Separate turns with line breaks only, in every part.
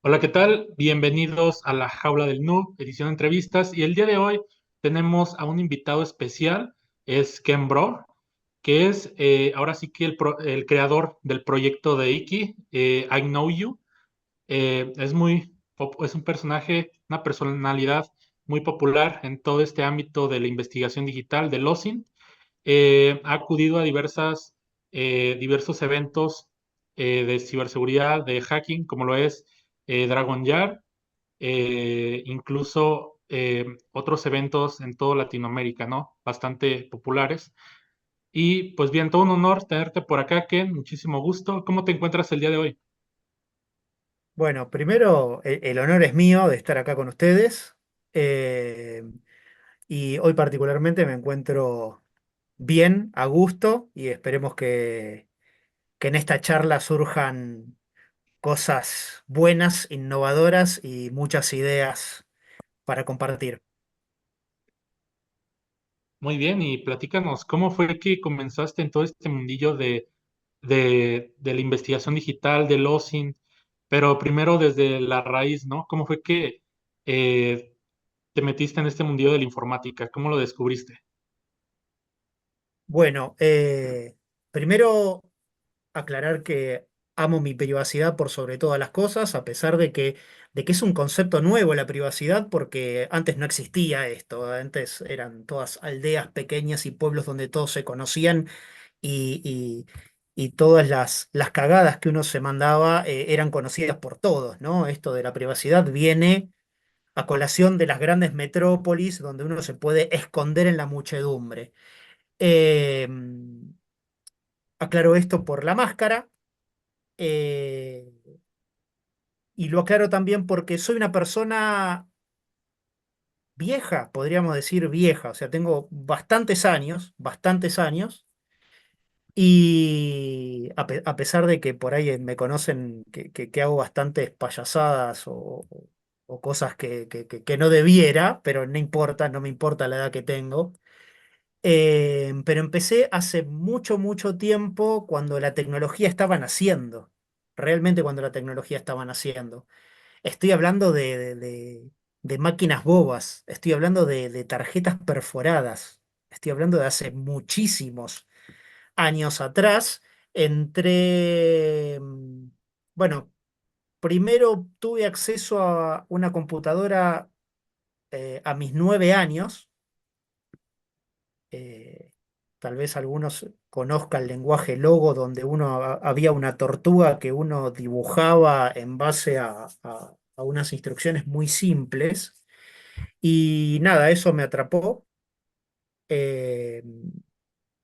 Hola, ¿qué tal? Bienvenidos a la Jaula del Noob, edición de entrevistas. Y el día de hoy tenemos a un invitado especial, es Ken Bro, que es ahora sí que el creador del proyecto de Iki, I Know You. Es un personaje, una personalidad muy popular en todo este ámbito de la investigación digital del OSINT. Ha acudido a diversos eventos de ciberseguridad, de hacking, como lo es Dragon Yard, incluso otros eventos en toda Latinoamérica, ¿no? Bastante populares. Y pues bien, todo un honor tenerte por acá, Ken. Muchísimo gusto. ¿Cómo te encuentras el día de hoy?
Bueno, primero el honor es mío de estar acá con ustedes, eh, y hoy particularmente me encuentro bien, a gusto, y esperemos que en esta charla surjan cosas buenas, innovadoras y muchas ideas para compartir.
Muy bien, y platícanos, ¿cómo fue que comenzaste en todo este mundillo de la investigación digital, del OSINT, pero primero desde la raíz, ¿no? ¿Cómo fue que eh, te metiste en este mundillo de la informática? ¿Cómo lo descubriste?
Bueno, primero aclarar que amo mi privacidad por sobre todas las cosas, a pesar de que es un concepto nuevo la privacidad, porque antes no existía esto. Antes eran todas aldeas pequeñas y pueblos donde todos se conocían y, y- y todas las cagadas que uno se mandaba eran conocidas por todos, ¿no? Esto de la privacidad viene a colación de las grandes metrópolis donde uno se puede esconder en la muchedumbre. Eh, Aclaro esto por la máscara. eh, y lo aclaro también porque soy una persona vieja, podríamos decir vieja, o sea, tengo bastantes años, y a pesar de que por ahí me conocen que hago bastantes payasadas o cosas que no debiera, pero no importa, no me importa la edad que tengo. Pero empecé hace mucho tiempo cuando la tecnología estaba naciendo, realmente cuando la tecnología estaba naciendo. Estoy hablando de máquinas bobas, estoy hablando de tarjetas perforadas, estoy hablando de hace muchísimos años atrás. Entré, bueno, primero tuve acceso a una computadora a mis 9 años. eh, Tal vez algunos conozcan el lenguaje Logo, donde había una tortuga que uno dibujaba en base a unas instrucciones muy simples. Y nada, eso me atrapó. Eh,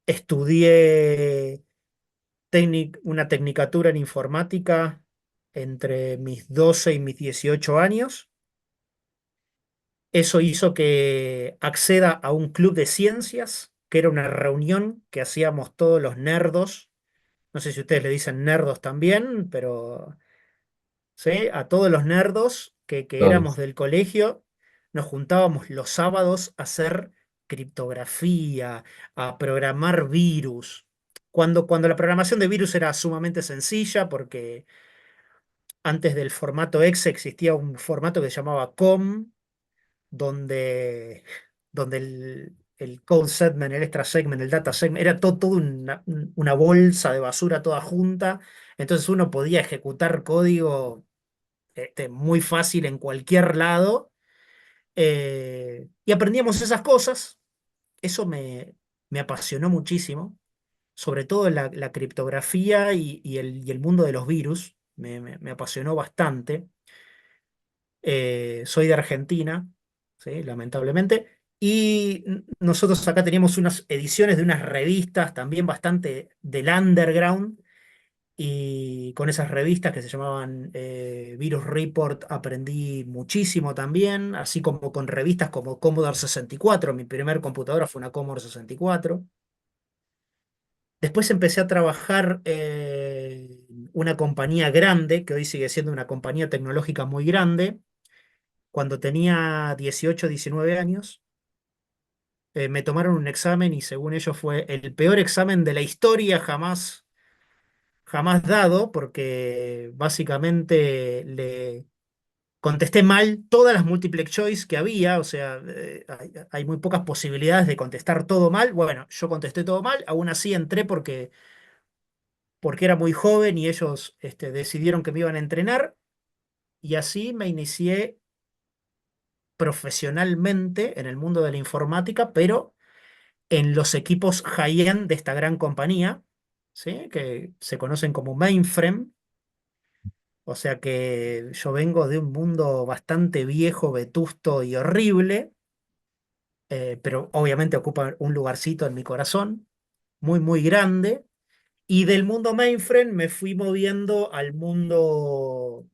Estudié una tecnicatura en informática entre mis 12 y mis 18 años. Eso hizo que acceda a un club de ciencias, que era una reunión que hacíamos todos los nerdos. No sé si ustedes le dicen nerdos también, pero ¿sí? A todos los nerdos que éramos
Todos.
del colegio, nos juntábamos los sábados a hacer criptografía, a programar virus. Cuando la programación de virus era sumamente sencilla, porque antes del formato exe existía un formato que se llamaba COM, donde, donde el code segment, el extra segment, el data segment, era todo una bolsa de basura toda junta. Entonces uno podía ejecutar código muy fácil en cualquier lado. Y aprendíamos esas cosas. Eso me apasionó muchísimo, sobre todo la criptografía y el mundo de los virus. Me apasionó bastante. Soy de Argentina, ¿sí? Lamentablemente. Y nosotros acá teníamos unas ediciones de unas revistas también bastante del underground. Y con esas revistas que se llamaban Virus Report aprendí muchísimo también, así como con revistas como Commodore 64. Mi primer computadora fue una Commodore 64. Después empecé a trabajar en una compañía grande, que hoy sigue siendo una compañía tecnológica muy grande. Cuando tenía 18 19 años, me tomaron un examen y según ellos fue el peor examen de la historia jamás dado, porque básicamente Contesté mal todas las multiple choice que había, o sea, hay muy pocas posibilidades de contestar todo mal. Bueno, yo contesté todo mal, aún así entré porque era muy joven y ellos decidieron que me iban a entrenar y así me inicié profesionalmente en el mundo de la informática, pero en los equipos high-end de esta gran compañía, ¿sí? Que se conocen como mainframe. O sea que yo vengo de un mundo bastante viejo, vetusto y horrible, pero obviamente ocupa un lugarcito en mi corazón, muy, muy grande. Y del mundo mainframe me fui moviendo al mundo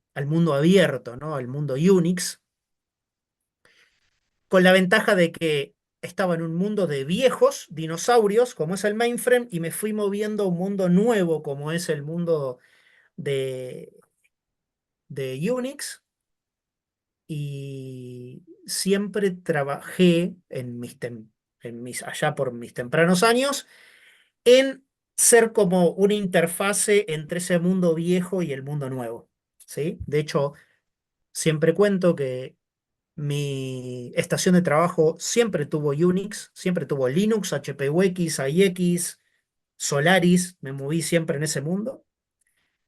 abierto, ¿no? Al mundo Unix, con la ventaja de que estaba en un mundo de viejos dinosaurios, como es el mainframe, y me fui moviendo a un mundo nuevo, como es el mundo de, de Unix, y siempre trabajé allá por mis tempranos años en ser como una interfase entre ese mundo viejo y el mundo nuevo, ¿sí? De hecho, siempre cuento que mi estación de trabajo siempre tuvo Unix, siempre tuvo Linux, HPUX, IX, Solaris, me moví siempre en ese mundo,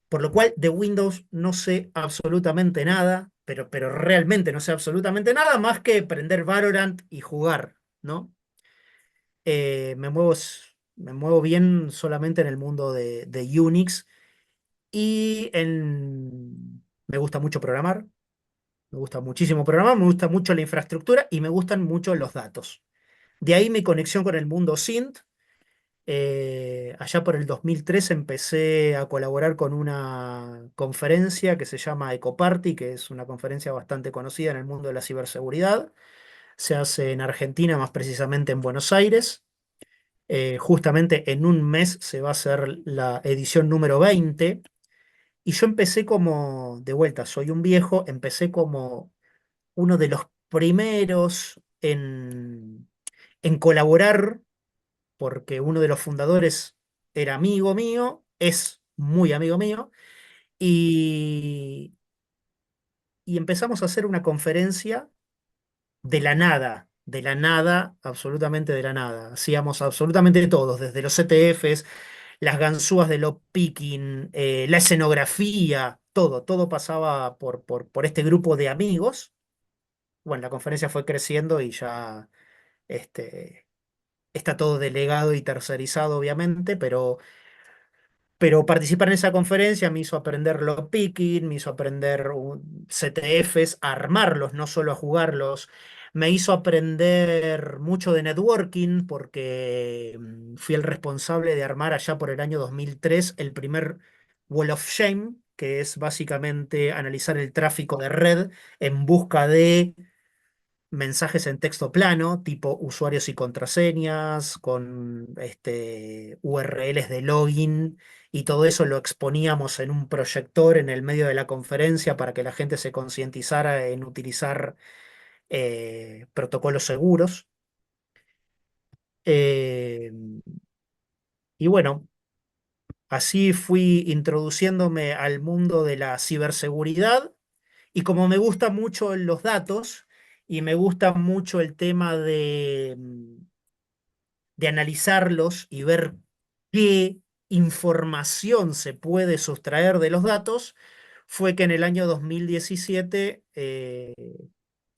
por lo cual de Windows no sé absolutamente nada, pero realmente no sé absolutamente nada más que prender Valorant y jugar, ¿no? Me muevo bien solamente en el mundo de Unix me gusta mucho programar, me gusta muchísimo programar, me gusta mucho la infraestructura y me gustan mucho los datos. De ahí mi conexión con el mundo SINT. Allá por el 2003 empecé a colaborar con una conferencia que se llama Ecoparty, que es una conferencia bastante conocida en el mundo de la ciberseguridad. Se hace en Argentina, más precisamente en Buenos Aires. Justamente en un mes se va a hacer la edición número 20. Y yo empecé como, de vuelta, soy un viejo, empecé como uno de los primeros en colaborar, porque uno de los fundadores era amigo mío, es muy amigo mío, y, y empezamos a hacer una conferencia de la nada, absolutamente de la nada. Hacíamos absolutamente todos, desde los CTFs, las ganzúas de lo picking, la escenografía, todo pasaba por este grupo de amigos. Bueno, la conferencia fue creciendo y ya este, está todo delegado y tercerizado, obviamente, pero participar en esa conferencia me hizo aprender lockpicking, me hizo aprender CTFs, a armarlos, no solo a jugarlos. Me hizo aprender mucho de networking porque fui el responsable de armar allá por el año 2003 el primer Wall of Shame, que es básicamente analizar el tráfico de red en busca de mensajes en texto plano, tipo usuarios y contraseñas, con URLs de login, y todo eso lo exponíamos en un proyector en el medio de la conferencia para que la gente se concientizara en utilizar protocolos seguros. Eh, y bueno, así fui introduciéndome al mundo de la ciberseguridad. Y como me gustan mucho los datos y me gusta mucho el tema de analizarlos y ver qué información se puede sustraer de los datos, fue que en el año 2017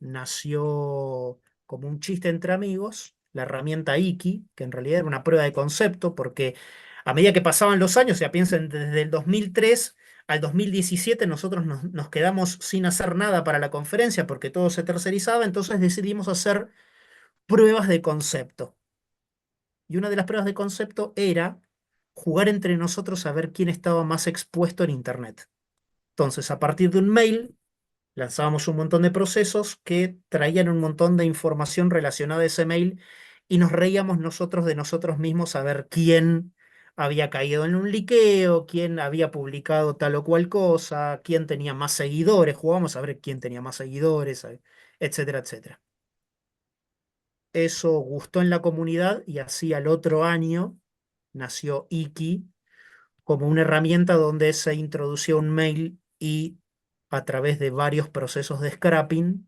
nació como un chiste entre amigos la herramienta Iki, que en realidad era una prueba de concepto, porque a medida que pasaban los años, ya piensen, desde el 2003 al 2017 nosotros nos quedamos sin hacer nada para la conferencia porque todo se tercerizaba, entonces decidimos hacer pruebas de concepto. Y una de las pruebas de concepto era jugar entre nosotros a ver quién estaba más expuesto en Internet. Entonces, a partir de un mail, lanzábamos un montón de procesos que traían un montón de información relacionada a ese mail y nos reíamos nosotros de nosotros mismos a ver quién había caído en un liqueo, quién había publicado tal o cual cosa, quién tenía más seguidores, jugábamos a ver quién tenía más seguidores, etcétera, etcétera. Eso gustó en la comunidad y así al otro año nació Iki como una herramienta donde se introducía un mail y a través de varios procesos de scrapping,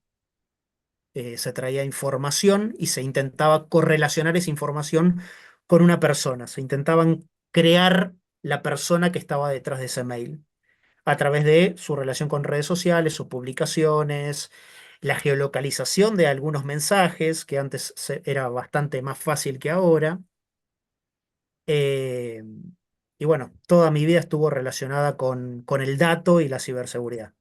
se traía información y se intentaba correlacionar esa información con una persona. Se intentaban crear la persona que estaba detrás de ese mail a través de su relación con redes sociales, sus publicaciones, la geolocalización de algunos mensajes, que antes era bastante más fácil que ahora. Eh, y bueno, toda mi vida estuvo relacionada con el dato y la ciberseguridad.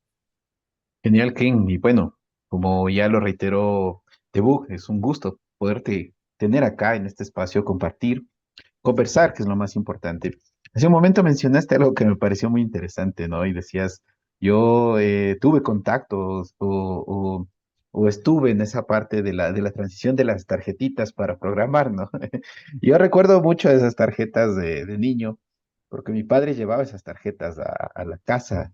Genial, Ken. Y bueno, como ya lo reiteró Tebú, es un gusto poderte tener acá en este espacio, compartir, conversar, que es lo más importante. Hace un momento mencionaste algo que me pareció muy interesante, ¿no? Y decías, yo tuve contactos o estuve en esa parte de la transición de las tarjetitas para programar, ¿no? Yo recuerdo mucho de esas tarjetas de niño, porque mi padre llevaba esas tarjetas a la casa,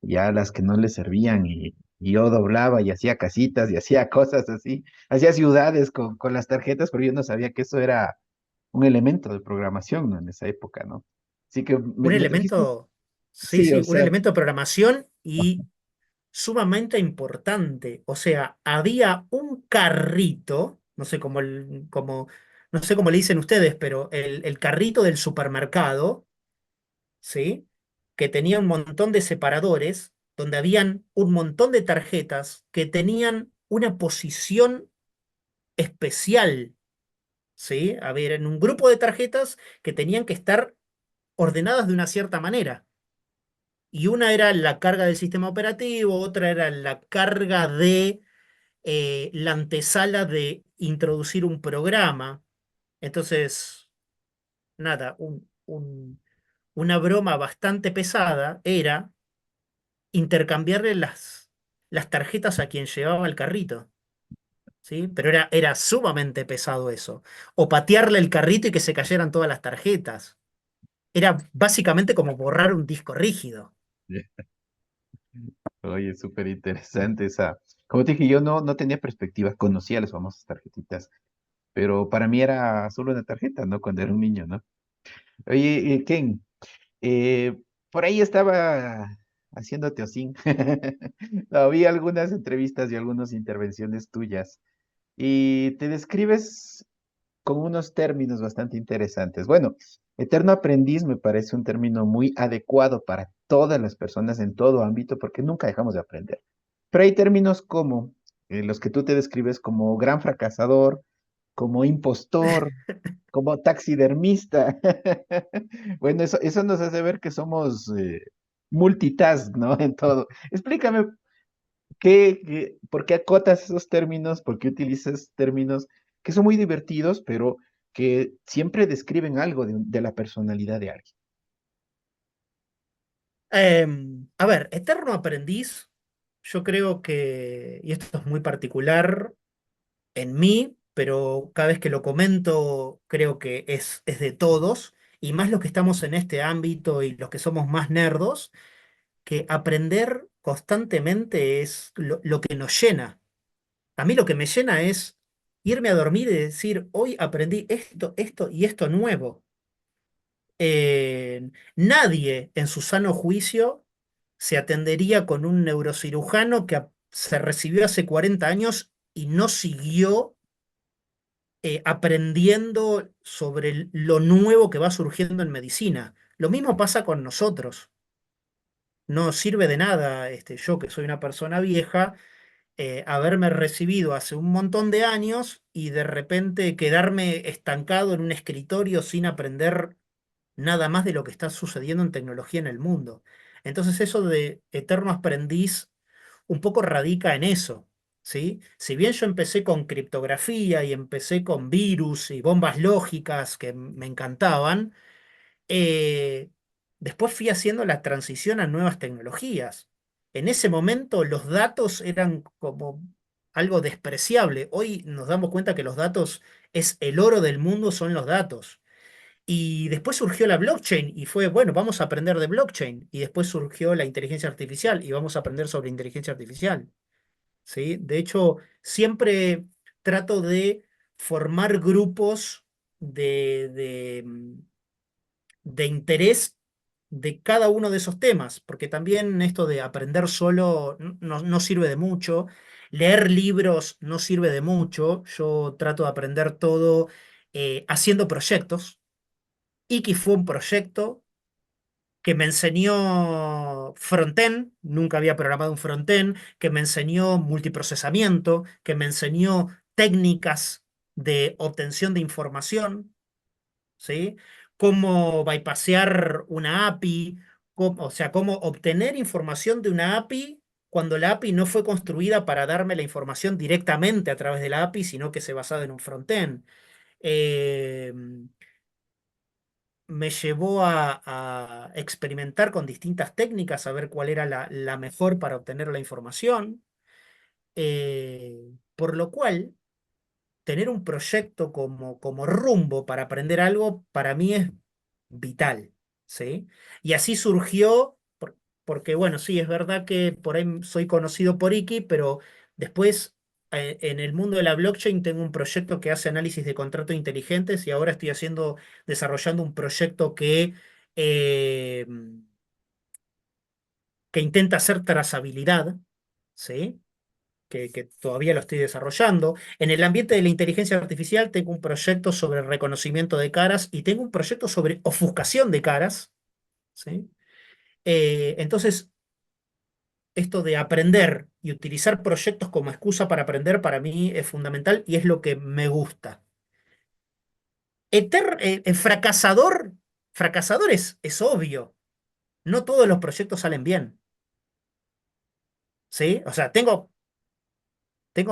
ya las que no le servían, y yo doblaba y hacía casitas y hacía cosas así, hacía ciudades con las tarjetas, pero yo no sabía que eso era un elemento de programación, ¿no? En esa época, ¿no? Así que
Un
me trajiste,
elemento, sí,
sí,
sí,
o
un
sea,
elemento de programación y sumamente importante. O sea, había un carrito, no sé cómo, no sé cómo le dicen ustedes, pero el carrito del supermercado, ¿sí? Que tenía un montón de separadores, donde habían un montón de tarjetas que tenían una posición especial, ¿sí? A ver, en un grupo de tarjetas que tenían que estar ordenadas de una cierta manera. Y una era la carga del sistema operativo, otra era la carga de la antesala de introducir un programa. Entonces, nada, una broma bastante pesada era intercambiarle las tarjetas a quien llevaba el carrito, ¿sí? Pero era sumamente pesado eso. O patearle el carrito y que se cayeran todas las tarjetas. Era básicamente como borrar un disco rígido.
oye, súper interesante esa. Como te dije, yo no tenía perspectiva, conocía las famosas tarjetitas, pero para mí era solo una tarjeta, ¿no? Cuando era un niño, ¿no? Oye, Ken, Eh, por ahí estaba haciéndote osín. Había algunas entrevistas y algunas intervenciones tuyas y te describes con unos términos bastante interesantes. Bueno, eterno aprendiz me parece un término muy adecuado para todas las personas en todo ámbito porque nunca dejamos de aprender. Pero hay términos como los que tú te describes como gran fracasador, como impostor, como taxidermista. Bueno, eso nos hace ver que somos multitask, ¿no? En todo. Explícame por qué acotas esos términos, por qué utilizas términos que son muy divertidos, pero que siempre describen algo de la personalidad de alguien.
A ver, eterno aprendiz, yo creo que, y esto es muy particular en mí, pero cada vez que lo comento creo que es de todos, y más los que estamos en este ámbito y los que somos más nerdos, que aprender constantemente es lo que nos llena. A mí lo que me llena es irme a dormir y decir, hoy aprendí esto, esto y esto nuevo. Nadie en su sano juicio se atendería con un neurocirujano que se recibió hace 40 años y no siguió aprendiendo sobre lo nuevo que va surgiendo en medicina. Lo mismo pasa con nosotros. No sirve de nada, yo que soy una persona vieja, haberme recibido hace un montón de años y de repente quedarme estancado en un escritorio sin aprender nada más de lo que está sucediendo en tecnología en el mundo. Entonces eso de eterno aprendiz un poco radica en eso, ¿sí? Si bien yo empecé con criptografía y empecé con virus y bombas lógicas que me encantaban, eh, después fui haciendo la transición a nuevas tecnologías. En ese momento los datos eran como algo despreciable. Hoy nos damos cuenta que los datos es el oro del mundo, son los datos. Y después surgió la blockchain y fue, bueno, vamos a aprender de blockchain. Y después surgió la inteligencia artificial y vamos a aprender sobre inteligencia artificial. ¿Sí? De hecho, siempre trato de formar grupos de interés de cada uno de esos temas, porque también esto de aprender solo no sirve de mucho, leer libros no sirve de mucho, yo trato de aprender todo haciendo proyectos. Iki fue un proyecto que me enseñó frontend, nunca había programado un frontend, que me enseñó multiprocesamiento, que me enseñó técnicas de obtención de información, ¿sí? Cómo bypassear una API, o sea, cómo obtener información de una API cuando la API no fue construida para darme la información directamente a través de la API, sino que se basaba en un frontend. Eh, Me llevó a experimentar con distintas técnicas, a ver cuál era la mejor para obtener la información. Por lo cual, tener un proyecto como rumbo para aprender algo, para mí es vital, ¿sí? Y así surgió, porque bueno, sí, es verdad que por ahí soy conocido por Iki, pero después en el mundo de la blockchain tengo un proyecto que hace análisis de contratos inteligentes y ahora estoy desarrollando un proyecto eh, que intenta hacer trazabilidad, ¿sí? Que todavía lo estoy desarrollando. En el ambiente de la inteligencia artificial tengo un proyecto sobre reconocimiento de caras y tengo un proyecto sobre ofuscación de caras, ¿sí? Entonces, esto de aprender y utilizar proyectos como excusa para aprender para mí es fundamental y es lo que me gusta. Fracasador, fracasador es obvio. No todos los proyectos salen bien, ¿sí? O sea, tengo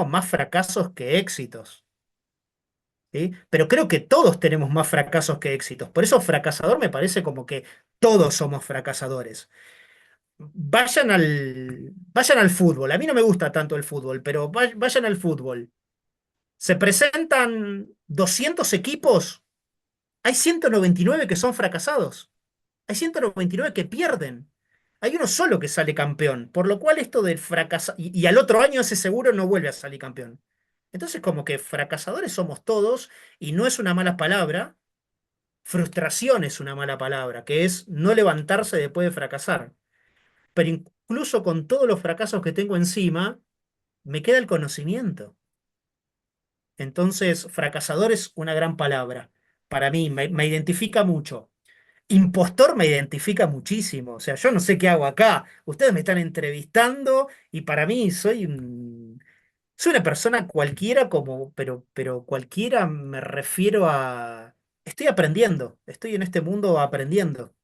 más fracasos que éxitos. ¿Sí? Pero creo que todos tenemos más fracasos que éxitos. Por eso fracasador me parece como que todos somos fracasadores. Vayan al fútbol. A mí no me gusta tanto el fútbol, pero vayan al fútbol. Se presentan 200 equipos, hay 199 que son fracasados. Hay 199 que pierden. Hay uno solo que sale campeón. Por lo cual esto del fracaso... Y al otro año ese seguro no vuelve a salir campeón. Entonces como que fracasadores somos todos y no es una mala palabra. Frustración es una mala palabra, que es no levantarse después de fracasar. Pero incluso con todos los fracasos que tengo encima, me queda el conocimiento. Entonces, fracasador es una gran palabra. Para mí, me identifica mucho. Impostor me identifica muchísimo. O sea, yo no sé qué hago acá. Ustedes me están entrevistando y para mí soy una persona cualquiera pero cualquiera me refiero a... Estoy aprendiendo, estoy en este mundo aprendiendo.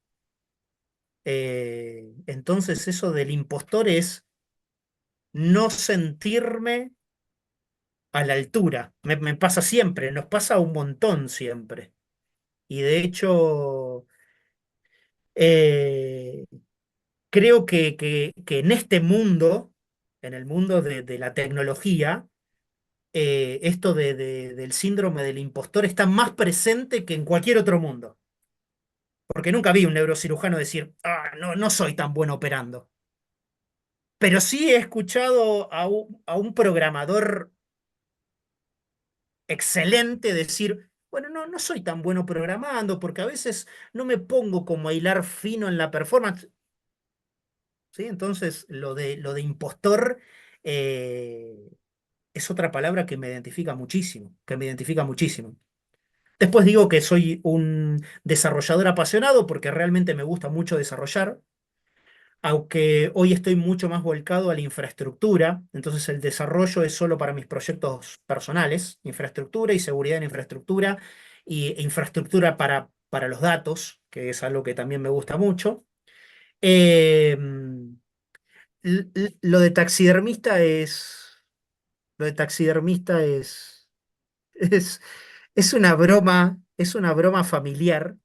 Entonces eso del impostor es no sentirme a la altura. Me pasa siempre, nos pasa un montón siempre. Y de hecho, eh, creo que en este mundo, en el mundo de la tecnología, esto del síndrome del impostor está más presente que en cualquier otro mundo. Porque nunca vi un neurocirujano decir, ah, no, no soy tan bueno operando. Pero sí he escuchado a un programador excelente decir, bueno, no soy tan bueno programando porque a veces no me pongo como a hilar fino en la performance. ¿Sí? Entonces, lo de impostor eh, es otra palabra que me identifica muchísimo, que me identifica muchísimo. Después digo que soy un desarrollador apasionado porque realmente me gusta mucho desarrollar. Aunque hoy estoy mucho más volcado a la infraestructura, entonces el desarrollo es solo para mis proyectos personales, infraestructura y seguridad en infraestructura, e infraestructura para los datos, que es algo que también me gusta mucho. Eh, lo de taxidermista lo de taxidermista es, es una broma familiar,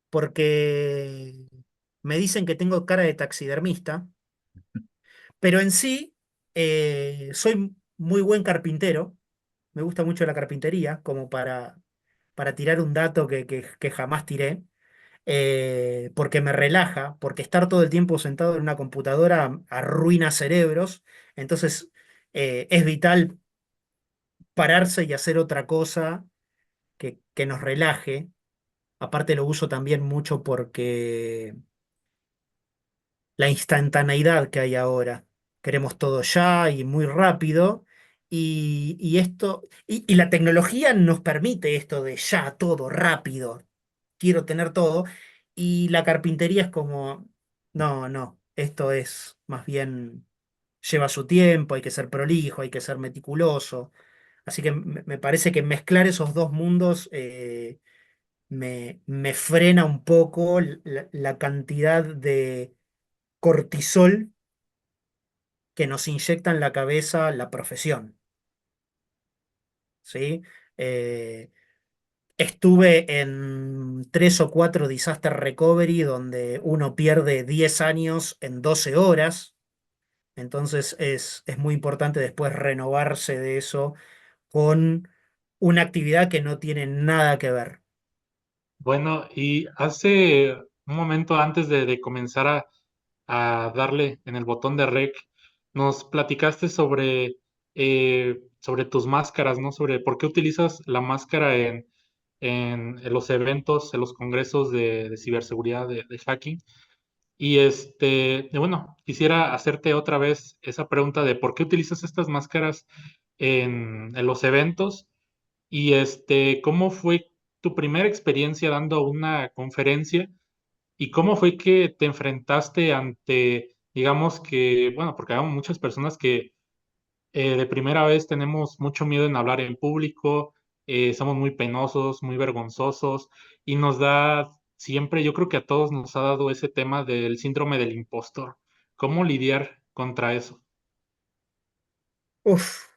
porque me dicen que tengo cara de taxidermista. Pero en sí, soy muy buen carpintero. Me gusta mucho la carpintería, como para tirar un dato que jamás tiré, porque me relaja, porque estar todo el tiempo sentado en una computadora arruina cerebros. Entonces, es vital pararse y hacer otra cosa que nos relaje. Aparte lo uso también mucho porque la instantaneidad que hay ahora. Queremos todo ya y muy rápido. Y la tecnología nos permite esto de ya, todo rápido. Quiero tener todo. Y la carpintería es como, no, no, esto es más bien, lleva su tiempo, hay que ser prolijo, hay que ser meticuloso. Así que me parece que mezclar esos dos mundos me frena un poco la cantidad de cortisol que nos inyecta en la cabeza la profesión, ¿sí? Eh, Estuve en 3 o 4 disaster recovery donde uno pierde 10 años en 12 horas, entonces es muy importante después renovarse de eso con una actividad que no tiene nada que ver.
Bueno, y hace un momento antes de comenzar a darle en el botón de rec, nos platicaste sobre tus máscaras, ¿no? Sobre por qué utilizas la máscara en los eventos, en los congresos de ciberseguridad, de hacking. Y bueno, quisiera hacerte otra vez esa pregunta de por qué utilizas estas máscaras en los eventos y cómo fue tu primera experiencia dando una conferencia y cómo fue que te enfrentaste ante, digamos que, bueno, porque hay muchas personas que de primera vez tenemos mucho miedo en hablar en público, somos muy penosos, muy vergonzosos y nos da siempre, yo creo que a todos nos ha dado ese tema del síndrome del impostor. ¿Cómo lidiar contra eso?
Uf.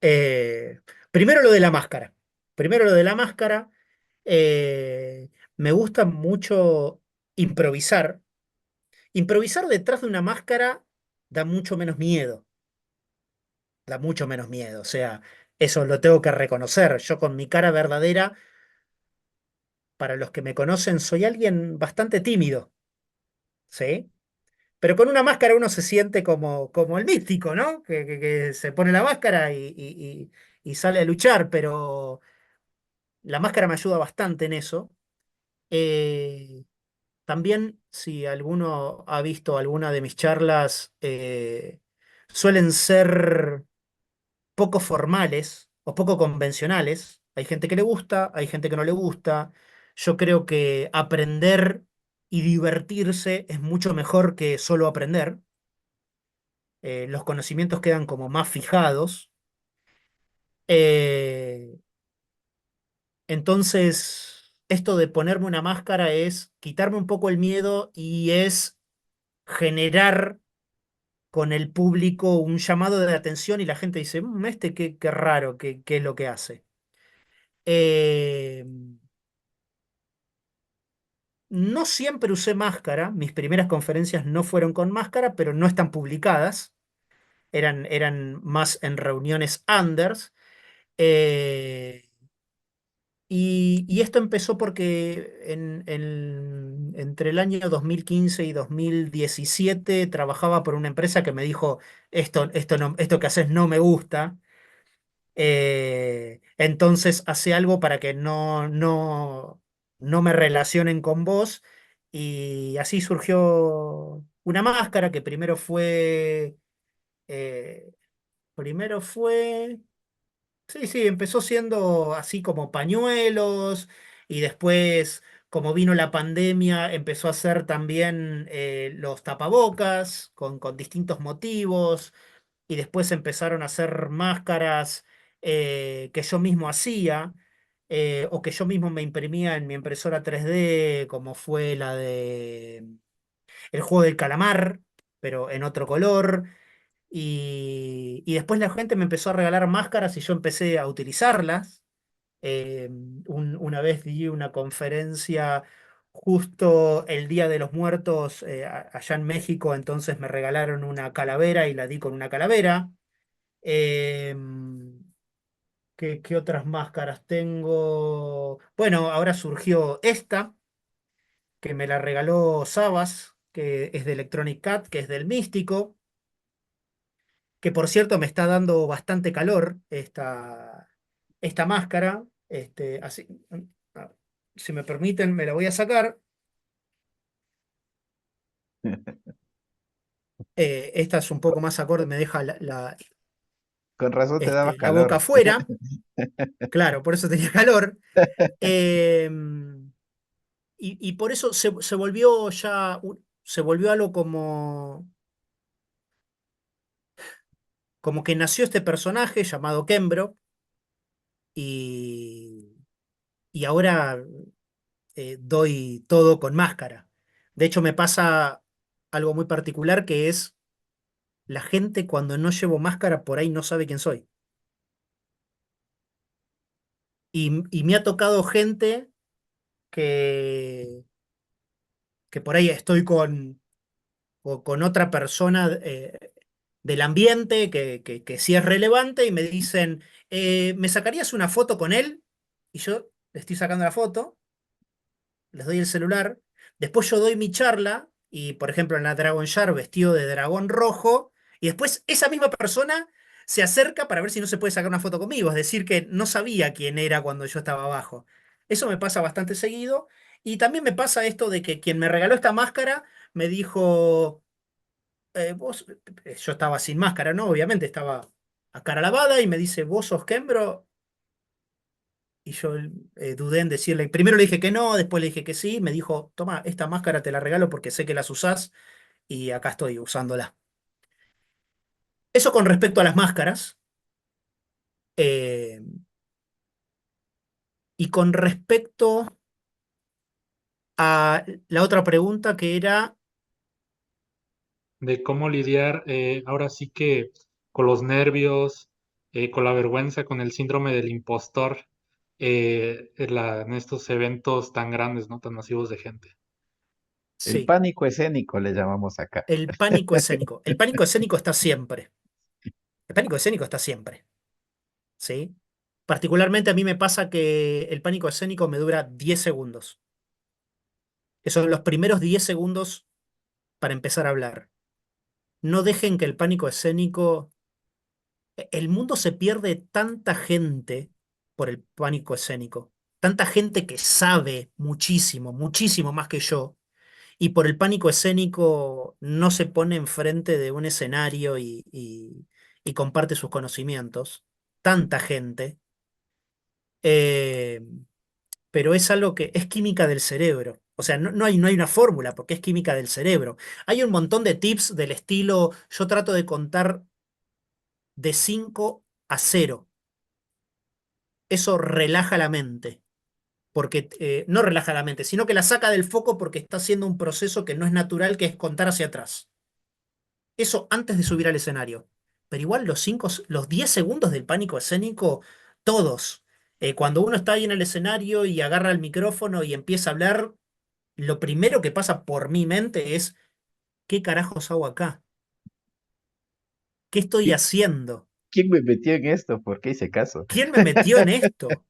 Eh, Primero lo de la máscara. Primero lo de la máscara. Me gusta mucho improvisar. Improvisar detrás de una máscara da mucho menos miedo. Da mucho menos miedo. O sea, eso lo tengo que reconocer. Yo con mi cara verdadera, para los que me conocen, soy alguien bastante tímido. ¿Sí? Pero con una máscara uno se siente como el místico, ¿no? Que se pone la máscara y sale a luchar, pero la máscara me ayuda bastante en eso. Eh, También, si alguno ha visto alguna de mis charlas, suelen ser poco formales o poco convencionales. Hay gente que le gusta, hay gente que no le gusta. Yo creo que aprender y divertirse es mucho mejor que solo aprender. Los conocimientos quedan como más fijados. Eh, entonces, esto de ponerme una máscara es quitarme un poco el miedo y es generar con el público un llamado de atención y la gente dice, este qué raro, qué es lo que hace. Eh, no siempre usé máscara, mis primeras conferencias no fueron con máscara, pero no están publicadas, eran más en reuniones Anders. Eh, y esto empezó porque entre el año 2015 y 2017 trabajaba por una empresa que me dijo, esto que haces no me gusta. Entonces hace algo para que no me relacionen con vos. Y así surgió una máscara que eh, primero fue, sí, sí, empezó siendo así como pañuelos y después, como vino la pandemia, empezó a hacer también los tapabocas con distintos motivos y después empezaron a hacer máscaras que yo mismo hacía o que yo mismo me imprimía en mi impresora 3D, como fue la de El juego del calamar, pero en otro color. Y después la gente me empezó a regalar máscaras y yo empecé a utilizarlas. Una vez di una conferencia justo el Día de los Muertos allá en México, entonces me regalaron una calavera y la di con una calavera. Eh, ¿qué otras máscaras tengo? Bueno, ahora surgió esta, que me la regaló Sabas, que es de Electronic Cat, que es del Místico, que por cierto me está dando bastante calor esta máscara. Así, si me permiten, me la voy a sacar. Esta es un poco más acorde, me deja
Con razón te daba
la boca
calor.
afuera, claro, por eso tenía calor. Em, y por eso se volvió ya, se volvió algo como que nació este personaje llamado Kembro y, y ahora doy todo con máscara. De hecho, me pasa algo muy particular que es la gente cuando no llevo máscara por ahí no sabe quién soy. Y me ha tocado gente que, que por ahí estoy con otra persona del ambiente que sí es relevante y me dicen, ¿me sacarías una foto con él? Y yo le estoy sacando la foto, les doy el celular, después yo doy mi charla y, por ejemplo, en la Dragon Share vestido de dragón rojo, y después esa misma persona se acerca para ver si no se puede sacar una foto conmigo, es decir, que no sabía quién era cuando yo estaba abajo. Eso me pasa bastante seguido y también me pasa esto de que quien me regaló esta máscara me dijo, vos, yo estaba sin máscara, ¿no? Obviamente estaba a cara lavada y me dice, ¿vos sos Kembro? Y yo dudé en decirle, primero le dije que no, después le dije que sí, me dijo, toma, esta máscara te la regalo porque sé que las usás y acá estoy usándola. Eso con respecto a las máscaras. eh, y con respecto a la otra pregunta que era,
De cómo lidiar ahora sí que con los nervios, con la vergüenza, con el síndrome del impostor en estos eventos tan grandes, ¿no? Tan masivos de gente.
El
sí,
pánico escénico le llamamos acá.
el pánico escénico. El pánico escénico está siempre. El pánico escénico está siempre, ¿sí? Particularmente a mí me pasa que el pánico escénico me dura 10 segundos. Esos son los primeros 10 segundos para empezar a hablar. No dejen que el pánico escénico... El mundo se pierde tanta gente por el pánico escénico. Tanta gente que sabe muchísimo, muchísimo más que yo. Y por el pánico escénico no se pone enfrente de un escenario y comparte sus conocimientos. Tanta gente. Eh, pero es algo que es química del cerebro. O sea, no hay una fórmula porque es química del cerebro. Hay un montón de tips del estilo, yo trato de contar de 5 a cero. Eso relaja la mente, porque no relaja la mente, sino que la saca del foco porque está haciendo un proceso que no es natural, que es contar hacia atrás. Eso antes de subir al escenario. Pero igual los 10 segundos del pánico escénico, todos. Cuando uno está ahí en el escenario y agarra el micrófono y empieza a hablar, lo primero que pasa por mi mente es, ¿qué carajos hago acá? ¿Qué estoy
¿Qui-
haciendo?
¿Quién me metió en esto? ¿Por qué hice caso?
¿Quién me metió en esto?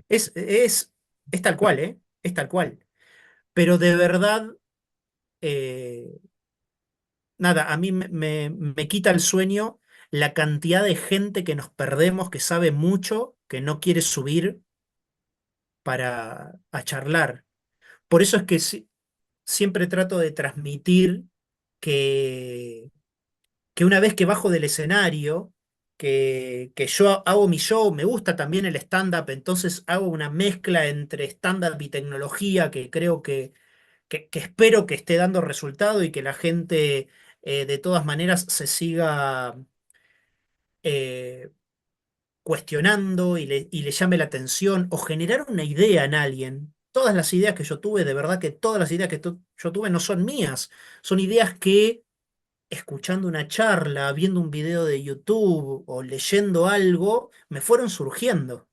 Es, es, es tal cual, ¿eh? Es tal cual. Pero de verdad, eh, nada, a mí me quita el sueño la cantidad de gente que nos perdemos, que sabe mucho, que no quiere subir para a charlar. Por eso es que siempre trato de transmitir que una vez que bajo del escenario, que yo hago mi show, me gusta también el stand-up, entonces hago una mezcla entre stand-up y tecnología que creo que espero que esté dando resultado y que la gente de todas maneras se siga eh, cuestionando y le llame la atención o generar una idea en alguien. Todas las ideas que yo tuve, de verdad que todas las ideas que yo tuve no son mías, son ideas que escuchando una charla, viendo un video de YouTube o leyendo algo, me fueron surgiendo,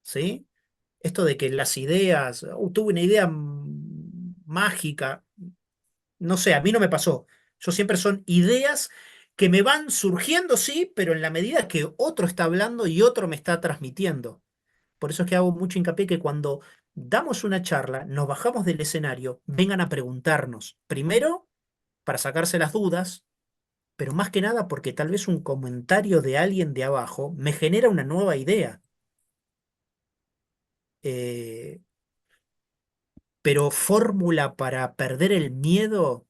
¿sí? Esto de que las ideas, tuve una idea mágica, no sé, a mí no me pasó. Yo siempre son ideas que me van surgiendo, sí, pero en la medida que otro está hablando y otro me está transmitiendo. Por eso es que hago mucho hincapié que cuando damos una charla, nos bajamos del escenario, vengan a preguntarnos. Primero, para sacarse las dudas, pero más que nada porque tal vez un comentario de alguien de abajo me genera una nueva idea. Eh, pero fórmula para perder el miedo,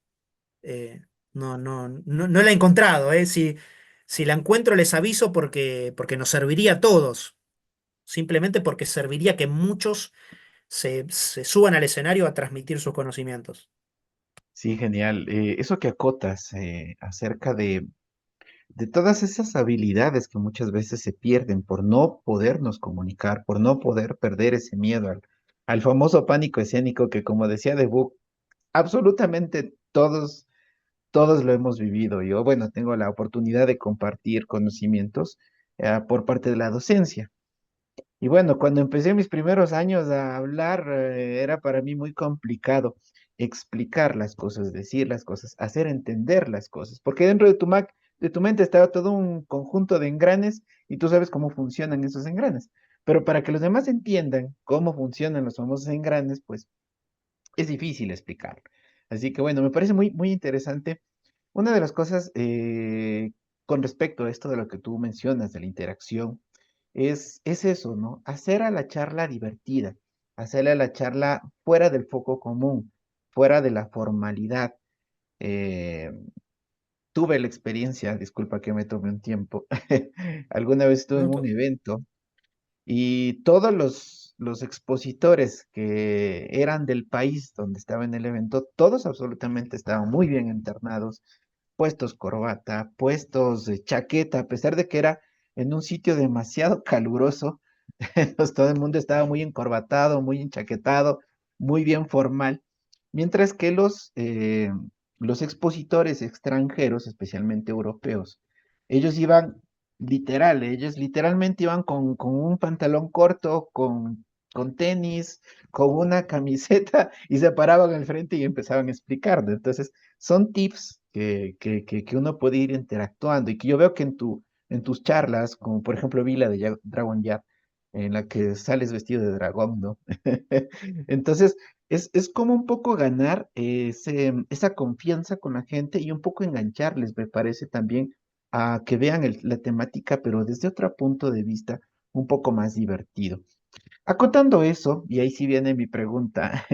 Eh, no la he encontrado, ¿eh? Si la encuentro les aviso porque nos serviría a todos, simplemente porque serviría que muchos se suban al escenario a transmitir sus conocimientos.
Sí, genial. Eso que acotas acerca de todas esas habilidades que muchas veces se pierden por no podernos comunicar, por no poder perder ese miedo al famoso pánico escénico que, como decía The Book, absolutamente todos lo hemos vivido. Yo, bueno, tengo la oportunidad de compartir conocimientos por parte de la docencia. Y bueno, cuando empecé mis primeros años a hablar, era para mí muy complicado explicar las cosas, decir las cosas, hacer entender las cosas, porque dentro de de tu mente estaba todo un conjunto de engranes y tú sabes cómo funcionan esos engranes. Pero para que los demás entiendan cómo funcionan los famosos engranes, pues es difícil explicar. Así que bueno, me parece muy interesante. Una de las cosas con respecto a esto de lo que tú mencionas, de la interacción, es eso, ¿no? Hacer a la charla divertida, hacerle a la charla fuera del foco común, fuera de la formalidad. Eh, tuve la experiencia, disculpa que me tome un tiempo, alguna vez estuve en
¿No?
un evento y todos los expositores que eran del país donde estaba en el evento, todos absolutamente estaban muy bien internados, puestos corbata, puestos de chaqueta, a pesar de que era en un sitio demasiado caluroso, entonces todo el mundo estaba muy encorbatado, muy enchaquetado, muy bien formal, mientras que los expositores extranjeros, especialmente europeos, ellos iban ellos literalmente iban con un pantalón corto, con tenis, con una camiseta y se paraban al frente y empezaban a explicar, ¿no? Entonces, son tips que uno puede ir interactuando y que yo veo que en tus charlas, como por ejemplo vi la de Dragon Yard, en la que sales vestido de dragón, ¿no? Entonces, es como un poco ganar esa confianza con la gente y un poco engancharles, me parece también, a que vean la temática, pero desde otro punto de vista un poco más divertido. Acotando eso, y ahí sí viene mi pregunta,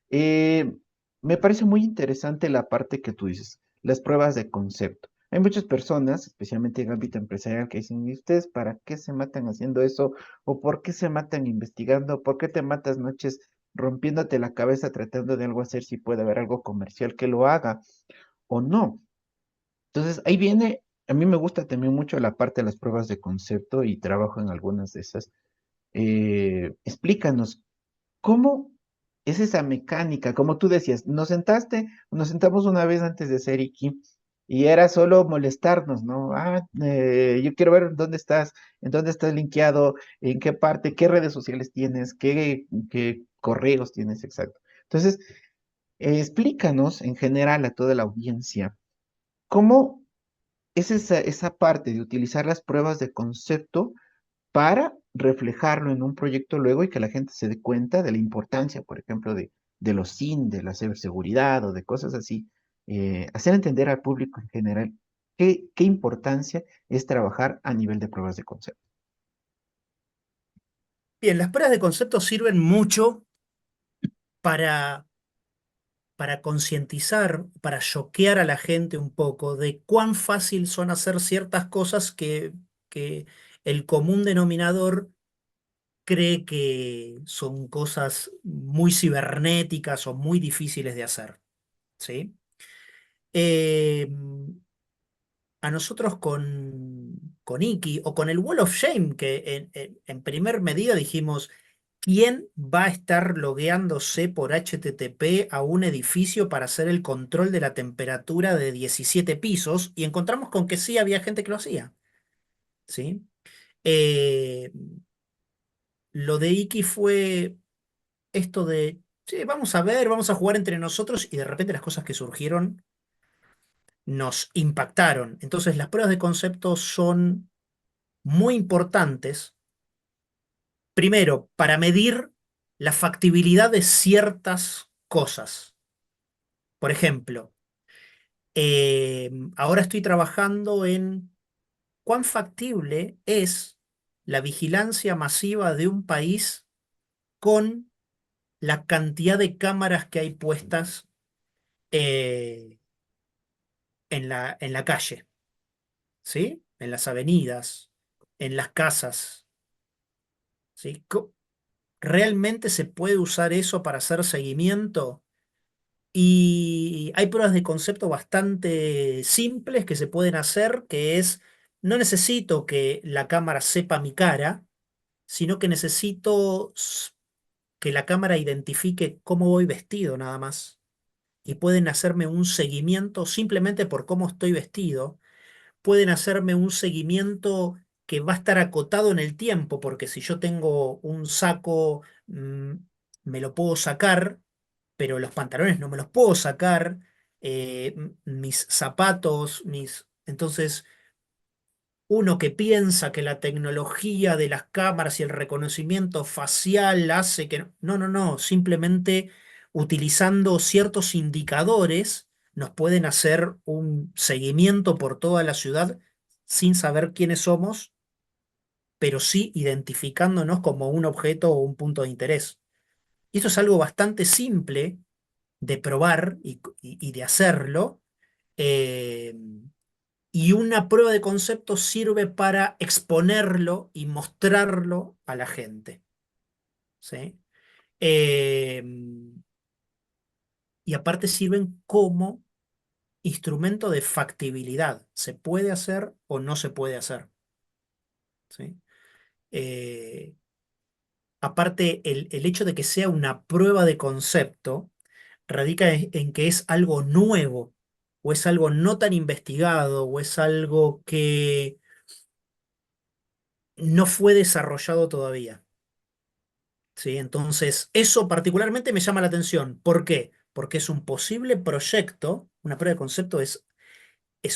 eh, me parece muy interesante la parte que tú dices, las pruebas de concepto. Hay muchas personas, especialmente en el ámbito empresarial, que dicen, ¿y ustedes para qué se matan haciendo eso? ¿O por qué se matan investigando? ¿Por qué te matas noches rompiéndote la cabeza tratando de algo hacer si puede haber algo comercial que lo haga o no? Entonces, ahí viene, a mí me gusta también mucho la parte de las pruebas de concepto y trabajo en algunas de esas. Explícanos, ¿cómo es esa mecánica? Como tú decías, nos sentamos una vez antes de hacer Iki y era solo molestarnos, ¿no? Yo quiero ver dónde estás, en dónde estás linkeado, en qué parte, qué redes sociales tienes, qué correos tienes, exacto. Entonces, explícanos en general a toda la audiencia, ¿cómo es esa parte de utilizar las pruebas de concepto para reflejarlo en un proyecto luego y que la gente se dé cuenta de la importancia, por ejemplo, de los SIN, de la ciberseguridad o de cosas así? Hacer entender al público en general qué importancia es trabajar a nivel de pruebas de concepto.
Bien, las pruebas de concepto sirven mucho para, para concientizar, para choquear a la gente un poco de cuán fácil son hacer ciertas cosas que el común denominador cree que son cosas muy cibernéticas o muy difíciles de hacer, ¿sí? Eh, a nosotros con Iki o con el Wall of Shame, que en primer medida dijimos, ¿quién va a estar logueándose por HTTP a un edificio para hacer el control de la temperatura de 17 pisos? Y encontramos con que sí había gente que lo hacía, ¿sí? Eh, lo de Iki fue esto de, sí, vamos a ver, vamos a jugar entre nosotros y de repente las cosas que surgieron nos impactaron. Entonces las pruebas de concepto son muy importantes, primero, para medir la factibilidad de ciertas cosas. Por ejemplo, ahora estoy trabajando en cuán factible es la vigilancia masiva de un país con la cantidad de cámaras que hay puestas. en la calle, ¿sí? En las avenidas, en las casas, ¿sí? ¿Realmente se puede usar eso para hacer seguimiento? Y hay pruebas de concepto bastante simples que se pueden hacer, que es, no necesito que la cámara sepa mi cara, sino que necesito que la cámara identifique cómo voy vestido nada más. Y pueden hacerme un seguimiento simplemente por cómo estoy vestido. Pueden hacerme un seguimiento que va a estar acotado en el tiempo, porque si yo tengo un saco, me lo puedo sacar, pero los pantalones no me los puedo sacar, mis zapatos, mis... Entonces, uno que piensa que la tecnología de las cámaras y el reconocimiento facial hace que... No, no, no, simplemente utilizando ciertos indicadores nos pueden hacer un seguimiento por toda la ciudad sin saber quiénes somos, pero sí identificándonos como un objeto o un punto de interés. Y esto es algo bastante simple de probar y de hacerlo. eh, y una prueba de concepto sirve para exponerlo y mostrarlo a la gente, ¿sí? Eh, y aparte sirven como instrumento de factibilidad. ¿Se puede hacer o no se puede hacer? ¿Sí? Eh, aparte, el hecho de que sea una prueba de concepto radica en que es algo nuevo, o es algo no tan investigado, o es algo que no fue desarrollado todavía. ¿Sí? Entonces, eso particularmente me llama la atención. ¿Por qué? Porque es un posible proyecto, una prueba de concepto es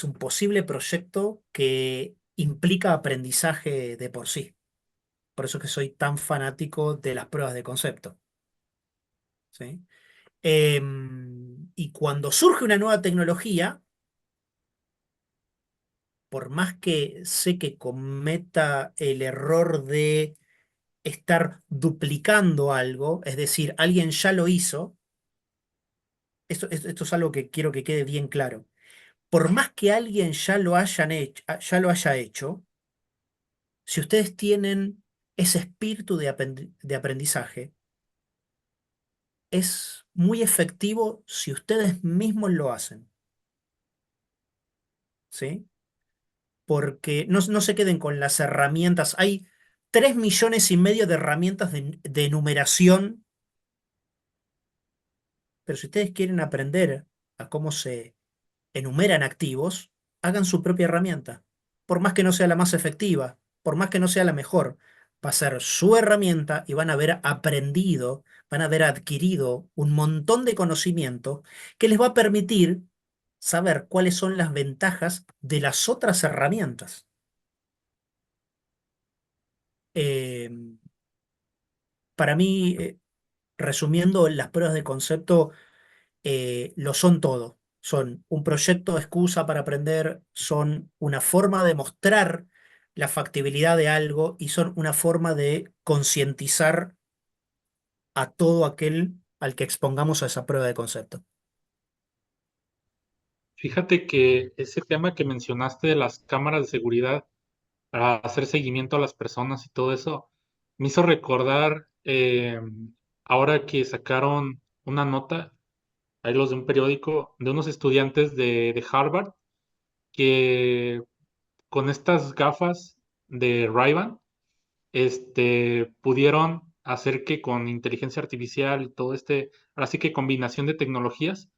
un posible proyecto que implica aprendizaje de por sí. Por eso es que soy tan fanático de las pruebas de concepto. ¿Sí? Y cuando surge una nueva tecnología, por más que sé que cometa el error de estar duplicando algo, es decir, alguien ya lo hizo, esto es algo que quiero que quede bien claro. Por más que alguien ya lo haya hecho, si ustedes tienen ese espíritu de aprendizaje, es muy efectivo si ustedes mismos lo hacen, ¿sí? Porque no se queden con las herramientas. Hay 3,5 millones de herramientas de numeración, pero si ustedes quieren aprender a cómo se enumeran activos, hagan su propia herramienta. Por más que no sea la más efectiva, por más que no sea la mejor, va a ser su herramienta y van a haber aprendido, van a haber adquirido un montón de conocimiento que les va a permitir saber cuáles son las ventajas de las otras herramientas. Eh, para mí, resumiendo, las pruebas de concepto lo son todo. Son un proyecto de excusa para aprender, son una forma de mostrar la factibilidad de algo y son una forma de concientizar a todo aquel al que expongamos a esa prueba de concepto.
Fíjate que ese tema que mencionaste de las cámaras de seguridad para hacer seguimiento a las personas y todo eso, me hizo recordar ahora que sacaron una nota, hay los de un periódico, de unos estudiantes de Harvard que con estas gafas de Ray-Ban, pudieron hacer que con inteligencia artificial y todo ahora sí que combinación de tecnologías,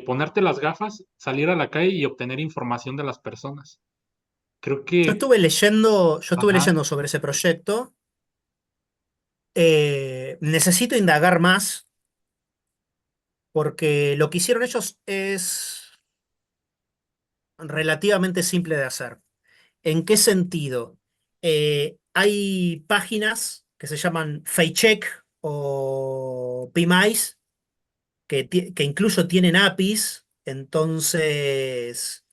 ponerte las gafas, salir a la calle y obtener información de las personas. Creo que,
Yo estuve
ajá,
leyendo sobre ese proyecto. Necesito indagar más porque lo que hicieron ellos es relativamente simple de hacer. ¿En qué sentido? Hay páginas que se llaman FaceCheck o PMICE que incluso tienen APIs, entonces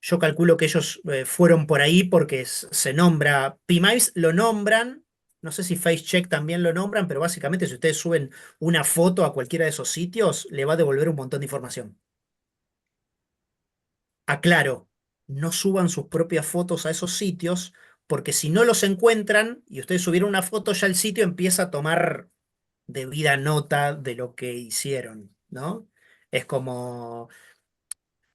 yo calculo que ellos fueron por ahí porque se nombra, PMICE lo nombran, no sé si FaceCheck también lo nombran, pero básicamente si ustedes suben una foto a cualquiera de esos sitios, le va a devolver un montón de información. aclaro, no suban sus propias fotos a esos sitios, porque si no los encuentran y ustedes subieron una foto, ya el sitio empieza a tomar debida nota de lo que hicieron, ¿no? Es como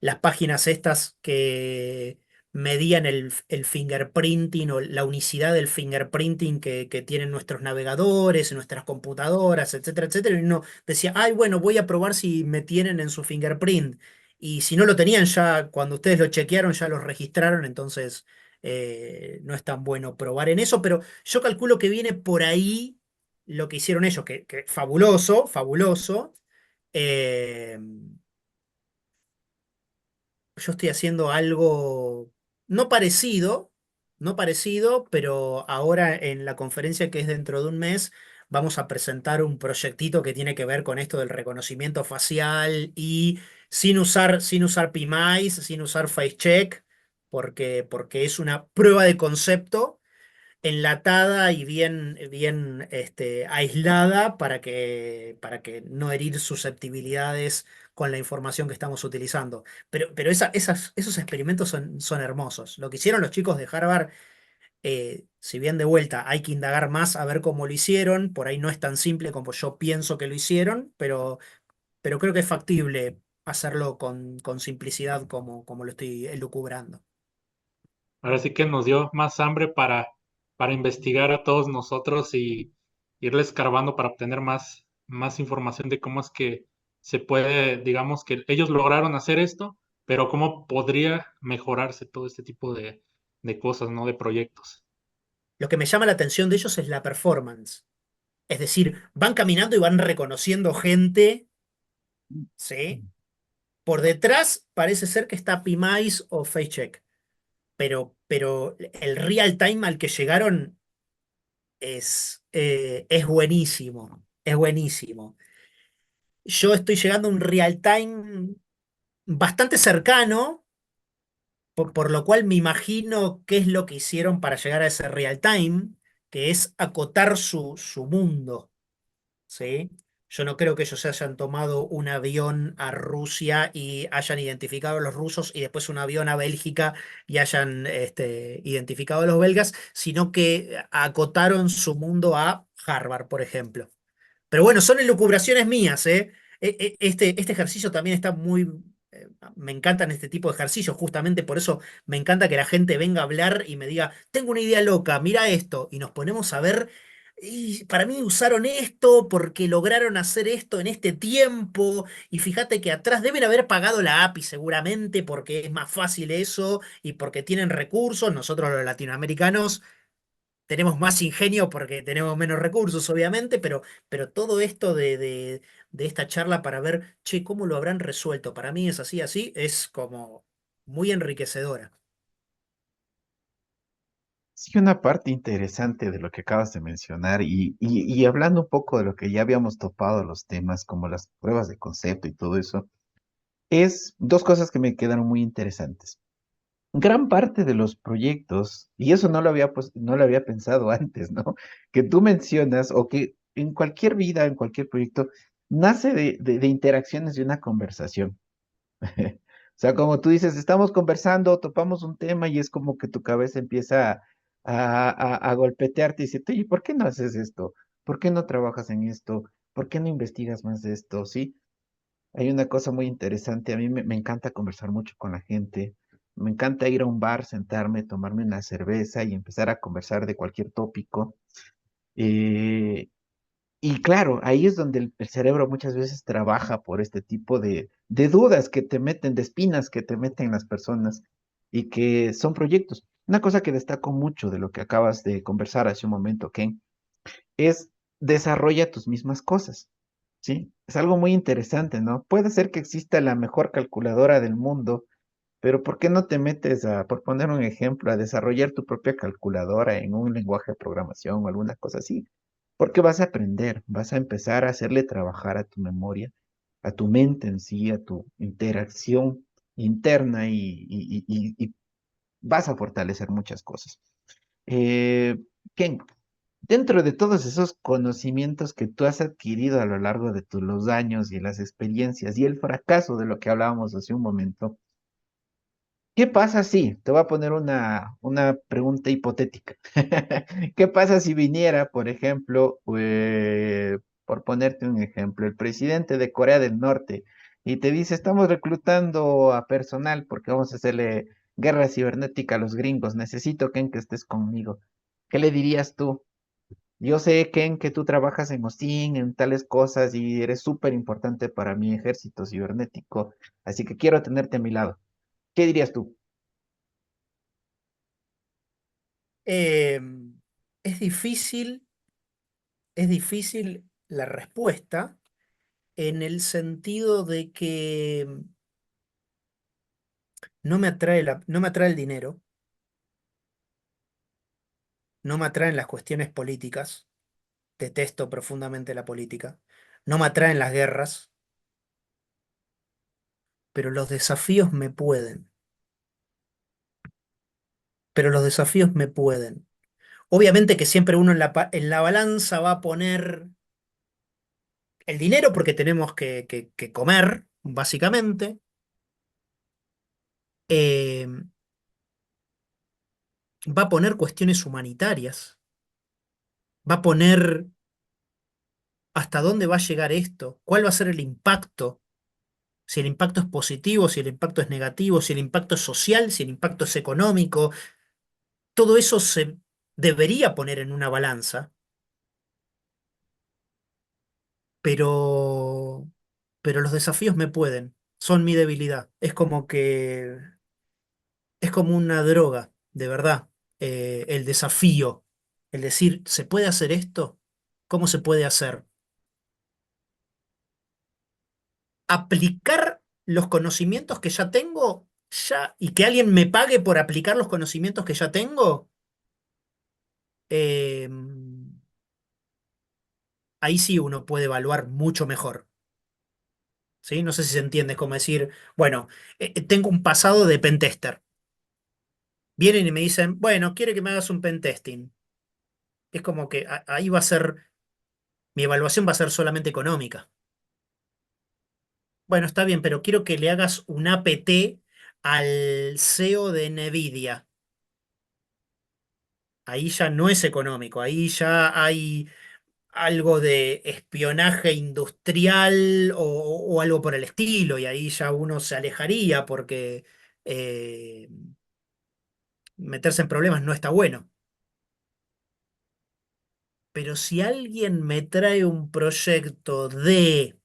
las páginas estas que medían el fingerprinting o la unicidad del fingerprinting que tienen nuestros navegadores, nuestras computadoras, etcétera, etcétera. Y uno decía, ay, bueno, voy a probar si me tienen en su fingerprint. Y si no lo tenían ya, cuando ustedes lo chequearon, ya lo registraron, entonces no es tan bueno probar en eso, pero yo calculo que viene por ahí lo que hicieron ellos, que fabuloso, fabuloso. Eh, yo estoy haciendo algo no parecido, no parecido, pero ahora en la conferencia que es dentro de un mes vamos a presentar un proyectito que tiene que ver con esto del reconocimiento facial y sin usar PMIs, sin usar FaceCheck, porque es una prueba de concepto enlatada y bien aislada para que no herir susceptibilidades con la información que estamos utilizando. Pero esos experimentos son hermosos. Lo que hicieron los chicos de Harvard, si bien de vuelta hay que indagar más a ver cómo lo hicieron, por ahí no es tan simple como yo pienso que lo hicieron, pero creo que es factible hacerlo con simplicidad como lo estoy elucubrando.
Ahora sí que nos dio más hambre para investigar a todos nosotros y irle escarbando para obtener más información de cómo es que se puede, digamos que ellos lograron hacer esto, pero cómo podría mejorarse todo este tipo de cosas, ¿no? De proyectos.
Lo que me llama la atención de ellos es la performance. Es decir, van caminando y van reconociendo gente, ¿sí? Por detrás parece ser que está PMICE o FaceCheck, pero el real time al que llegaron es buenísimo, es buenísimo. Yo estoy llegando a un real time bastante cercano, por lo cual me imagino qué es lo que hicieron para llegar a ese real time, que es acotar su mundo. ¿Sí? Yo no creo que ellos se hayan tomado un avión a Rusia y hayan identificado a los rusos y después un avión a Bélgica y hayan identificado a los belgas, sino que acotaron su mundo a Harvard, por ejemplo. Pero bueno, son elucubraciones mías, ¿eh? Este ejercicio también está muy... Me encantan este tipo de ejercicios, justamente por eso me encanta que la gente venga a hablar y me diga, tengo una idea loca, mira esto, y nos ponemos a ver, y para mí usaron esto porque lograron hacer esto en este tiempo, y fíjate que atrás deben haber pagado la API seguramente porque es más fácil eso y porque tienen recursos, nosotros los latinoamericanos tenemos más ingenio porque tenemos menos recursos, obviamente, pero todo esto de esta charla para ver, che, cómo lo habrán resuelto, para mí es así, así, es como muy enriquecedora.
Sí, una parte interesante de lo que acabas de mencionar y hablando un poco de lo que ya habíamos topado los temas como las pruebas de concepto y todo eso, es dos cosas que me quedaron muy interesantes. Gran parte de los proyectos, y eso no lo había pensado antes, ¿no? Que tú mencionas o que en cualquier vida, en cualquier proyecto, nace de interacciones de una conversación. O sea, como tú dices, estamos conversando, topamos un tema y es como que tu cabeza empieza a golpetearte y dice, oye, ¿por qué no haces esto? ¿Por qué no trabajas en esto? ¿Por qué no investigas más de esto? ¿Sí? Hay una cosa muy interesante, a mí me encanta conversar mucho con la gente, me encanta ir a un bar, sentarme, tomarme una cerveza y empezar a conversar de cualquier tópico. Eh, y claro, ahí es donde el cerebro muchas veces trabaja por este tipo de dudas que te meten, de espinas que te meten las personas y que son proyectos. Una cosa que destaco mucho de lo que acabas de conversar hace un momento, Ken, es desarrolla tus mismas cosas, ¿sí? Es algo muy interesante, ¿no? Puede ser que exista la mejor calculadora del mundo, pero ¿por qué no te metes a, por poner un ejemplo, a desarrollar tu propia calculadora en un lenguaje de programación o alguna cosa así? Porque vas a aprender, vas a empezar a hacerle trabajar a tu memoria, a tu mente en sí, a tu interacción interna y vas a fortalecer muchas cosas. Eh, Ken, dentro de todos esos conocimientos que tú has adquirido a lo largo de los años y las experiencias y el fracaso de lo que hablábamos hace un momento, ¿Qué pasa si, te voy a poner una pregunta hipotética? ¿Qué pasa si viniera, por ejemplo, por ponerte un ejemplo, el presidente de Corea del Norte y te dice, estamos reclutando a personal porque vamos a hacerle guerra cibernética a los gringos, necesito, Ken, que estés conmigo? ¿Qué le dirías tú? Yo sé, Ken, que tú trabajas en OSINT, en tales cosas y eres súper importante para mi ejército cibernético, así que quiero tenerte a mi lado. ¿Qué dirías tú?
Eh, es es difícil la respuesta en el sentido de que no me atrae el dinero, no me atraen las cuestiones políticas, detesto profundamente la política, no me atraen las guerras, pero los desafíos me pueden, pero los desafíos me pueden. Obviamente que siempre uno en en la balanza va a poner el dinero porque tenemos que comer, básicamente. eh, Va a poner cuestiones humanitarias, va a poner hasta dónde va a llegar esto, cuál va a ser el impacto, si el impacto es positivo, si el impacto es negativo, si el impacto es social, si el impacto es económico. Todo eso se debería poner en una balanza, pero, pero los desafíos me pueden, son mi debilidad. Es como una droga, de verdad, el desafío, el decir, ¿se puede hacer esto? ¿Cómo se puede hacer? Aplicar los conocimientos que ya tengo, ya, y que alguien me pague por aplicar los conocimientos que ya tengo, eh, ahí sí uno puede evaluar mucho mejor. ¿Sí? No sé si se entiende, es como decir, bueno, tengo un pasado de pentester. Vienen y me dicen, bueno, quiere que me hagas un pentesting. Es como que ahí va a ser, mi evaluación va a ser solamente económica. Bueno, está bien, pero quiero que le hagas un APT al CEO de Nvidia. Ahí ya no es económico, ahí ya hay algo de espionaje industrial o algo por el estilo, y ahí ya uno se alejaría porque eh, meterse en problemas no está bueno. Pero si alguien me trae un proyecto de,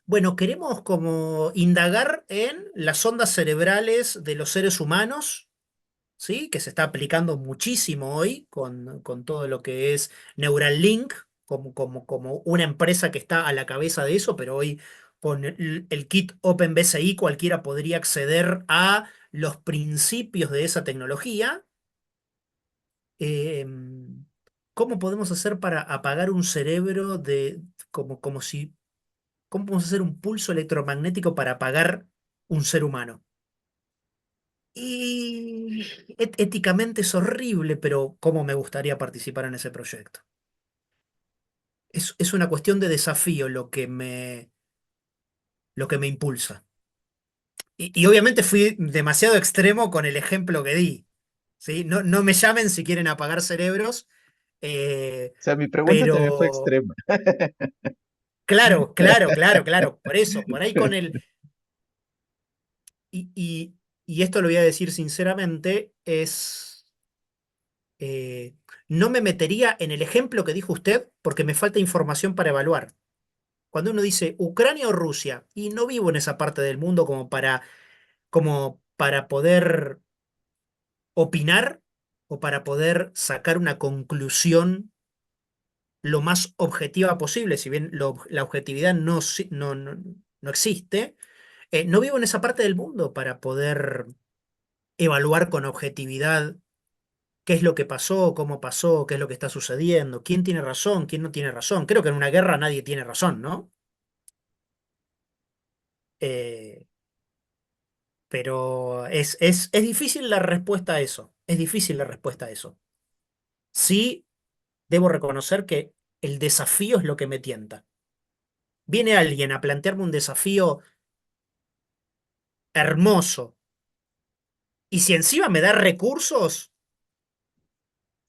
bueno, queremos como indagar en las ondas cerebrales de los seres humanos, ¿sí? Que se está aplicando muchísimo hoy con todo lo que es Neuralink, como una empresa que está a la cabeza de eso, pero hoy con el kit OpenBCI cualquiera podría acceder a los principios de esa tecnología. Eh, ¿Cómo podemos hacer para apagar un cerebro como si, cómo podemos hacer un pulso electromagnético para apagar un ser humano? Y éticamente es horrible, pero cómo me gustaría participar en ese proyecto. Es una cuestión de desafío lo que me impulsa. Y obviamente fui demasiado extremo con el ejemplo que di. ¿Sí? No, no me llamen si quieren apagar cerebros, eh,
O sea, mi pregunta también fue
pero
extrema.
claro. Por eso, por ahí con el... Y, y, y esto lo voy a decir sinceramente, eh, no me metería en el ejemplo que dijo usted porque me falta información para evaluar. Cuando uno dice Ucrania o Rusia, y no vivo en esa parte del mundo como para poder opinar o para poder sacar una conclusión lo más objetiva posible, si bien la objetividad no existe, no vivo en esa parte del mundo para poder evaluar con objetividad qué es lo que pasó, cómo pasó, qué es lo que está sucediendo, quién tiene razón, quién no tiene razón. Creo que en una guerra nadie tiene razón, ¿no? Eh, pero es difícil la respuesta a eso. Es difícil la respuesta a eso. Sí, debo reconocer que el desafío es lo que me tienta. Viene alguien a plantearme un desafío hermoso, Y si encima me da recursos,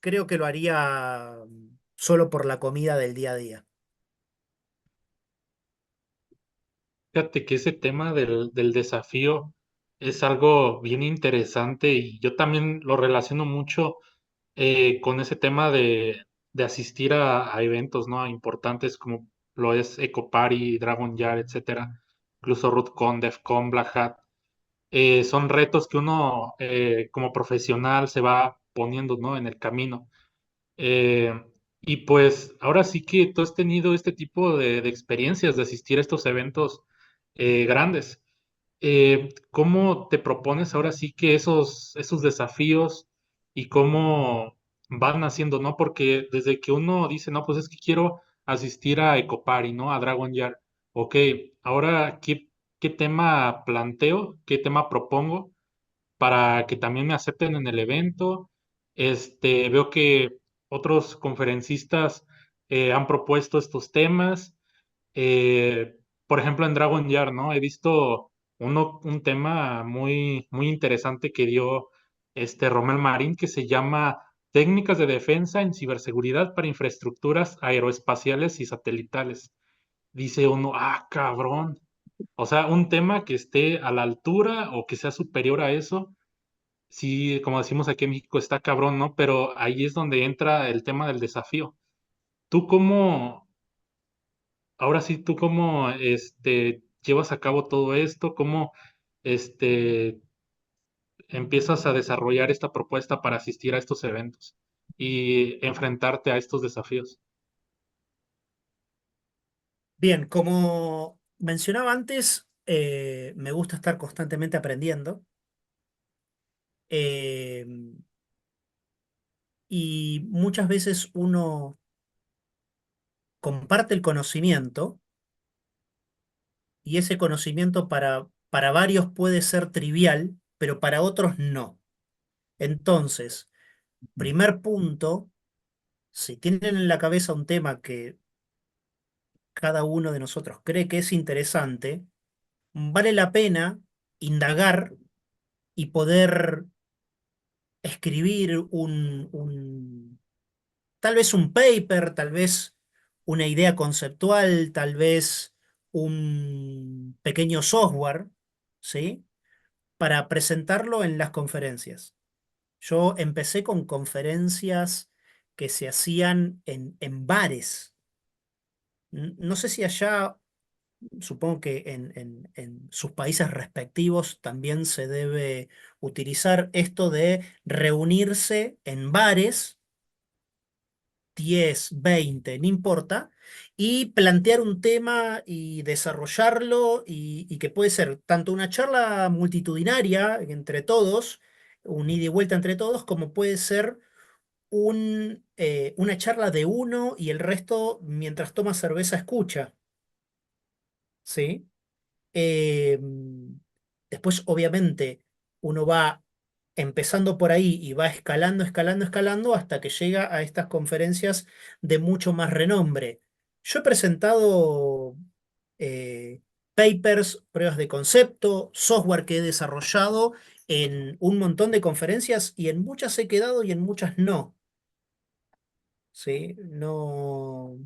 creo que lo haría solo por la comida del día a día.
Fíjate que ese tema del desafío es algo bien interesante y yo también lo relaciono mucho con ese tema de asistir a eventos, ¿no? Importantes como lo es Eco Party, Dragon Yard, etcétera, incluso RootCon, DevCon, Black Hat. Son retos que uno como profesional se va poniendo, ¿no? En el camino. Eh, y pues ahora sí que tú has tenido este tipo de experiencias de asistir a estos eventos grandes. ¿Cómo te propones ahora sí que esos desafíos y cómo van haciendo, ¿no? Porque desde que uno dice, no, pues es que quiero asistir a Ecopari, ¿no? A Dragon Yard. Ok, ahora, ¿qué tema planteo? ¿Qué tema propongo? Para que también me acepten en el evento. Veo que otros conferencistas han propuesto estos temas. Eh, por ejemplo, en Dragon Yard, ¿no? He visto un tema muy interesante que dio Romel Marín que se llama Técnicas de defensa en ciberseguridad para infraestructuras aeroespaciales y satelitales. Dice uno, ah, cabrón. O sea, un tema que esté a la altura o que sea superior a eso. Sí, como decimos aquí en México, está cabrón, ¿no? Pero ahí es donde entra el tema del desafío. ¿Tú cómo, ahora sí, tú cómo, llevas a cabo todo esto? ¿Cómo, este, empiezas a desarrollar esta propuesta para asistir a estos eventos y enfrentarte a estos desafíos?
Bien, como mencionaba antes, me gusta estar constantemente aprendiendo. eh, y muchas veces uno comparte el conocimiento y ese conocimiento para varios puede ser trivial, pero para otros no. Entonces, primer punto, si tienen en la cabeza un tema que cada uno de nosotros cree que es interesante, vale la pena indagar y poder escribir tal vez un paper, tal vez una idea conceptual, tal vez un pequeño software, ¿sí? Para presentarlo en las conferencias. Yo empecé con conferencias que se hacían en bares. No sé si allá, supongo que en sus países respectivos también se debe utilizar esto de reunirse en bares 10, 20, no importa, y plantear un tema y desarrollarlo y que puede ser tanto una charla multitudinaria entre todos, un ida y vuelta entre todos, como puede ser una charla de uno y el resto mientras toma cerveza escucha, ¿sí? Eh, Después, obviamente, uno va empezando por ahí y va escalando, escalando, escalando hasta que llega a estas conferencias de mucho más renombre. Yo he presentado eh, papers, pruebas de concepto, software que he desarrollado en un montón de conferencias y en muchas he quedado y en muchas no. ¿Sí? No.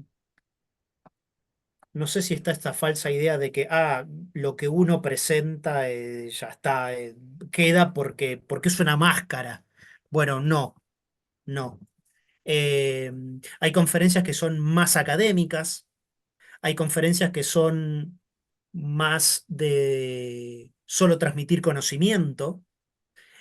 No sé si está esta falsa idea de que lo que uno presenta ya está, queda porque es una máscara. Bueno, no, no. Hay conferencias que son más académicas, hay conferencias que son más de solo transmitir conocimiento.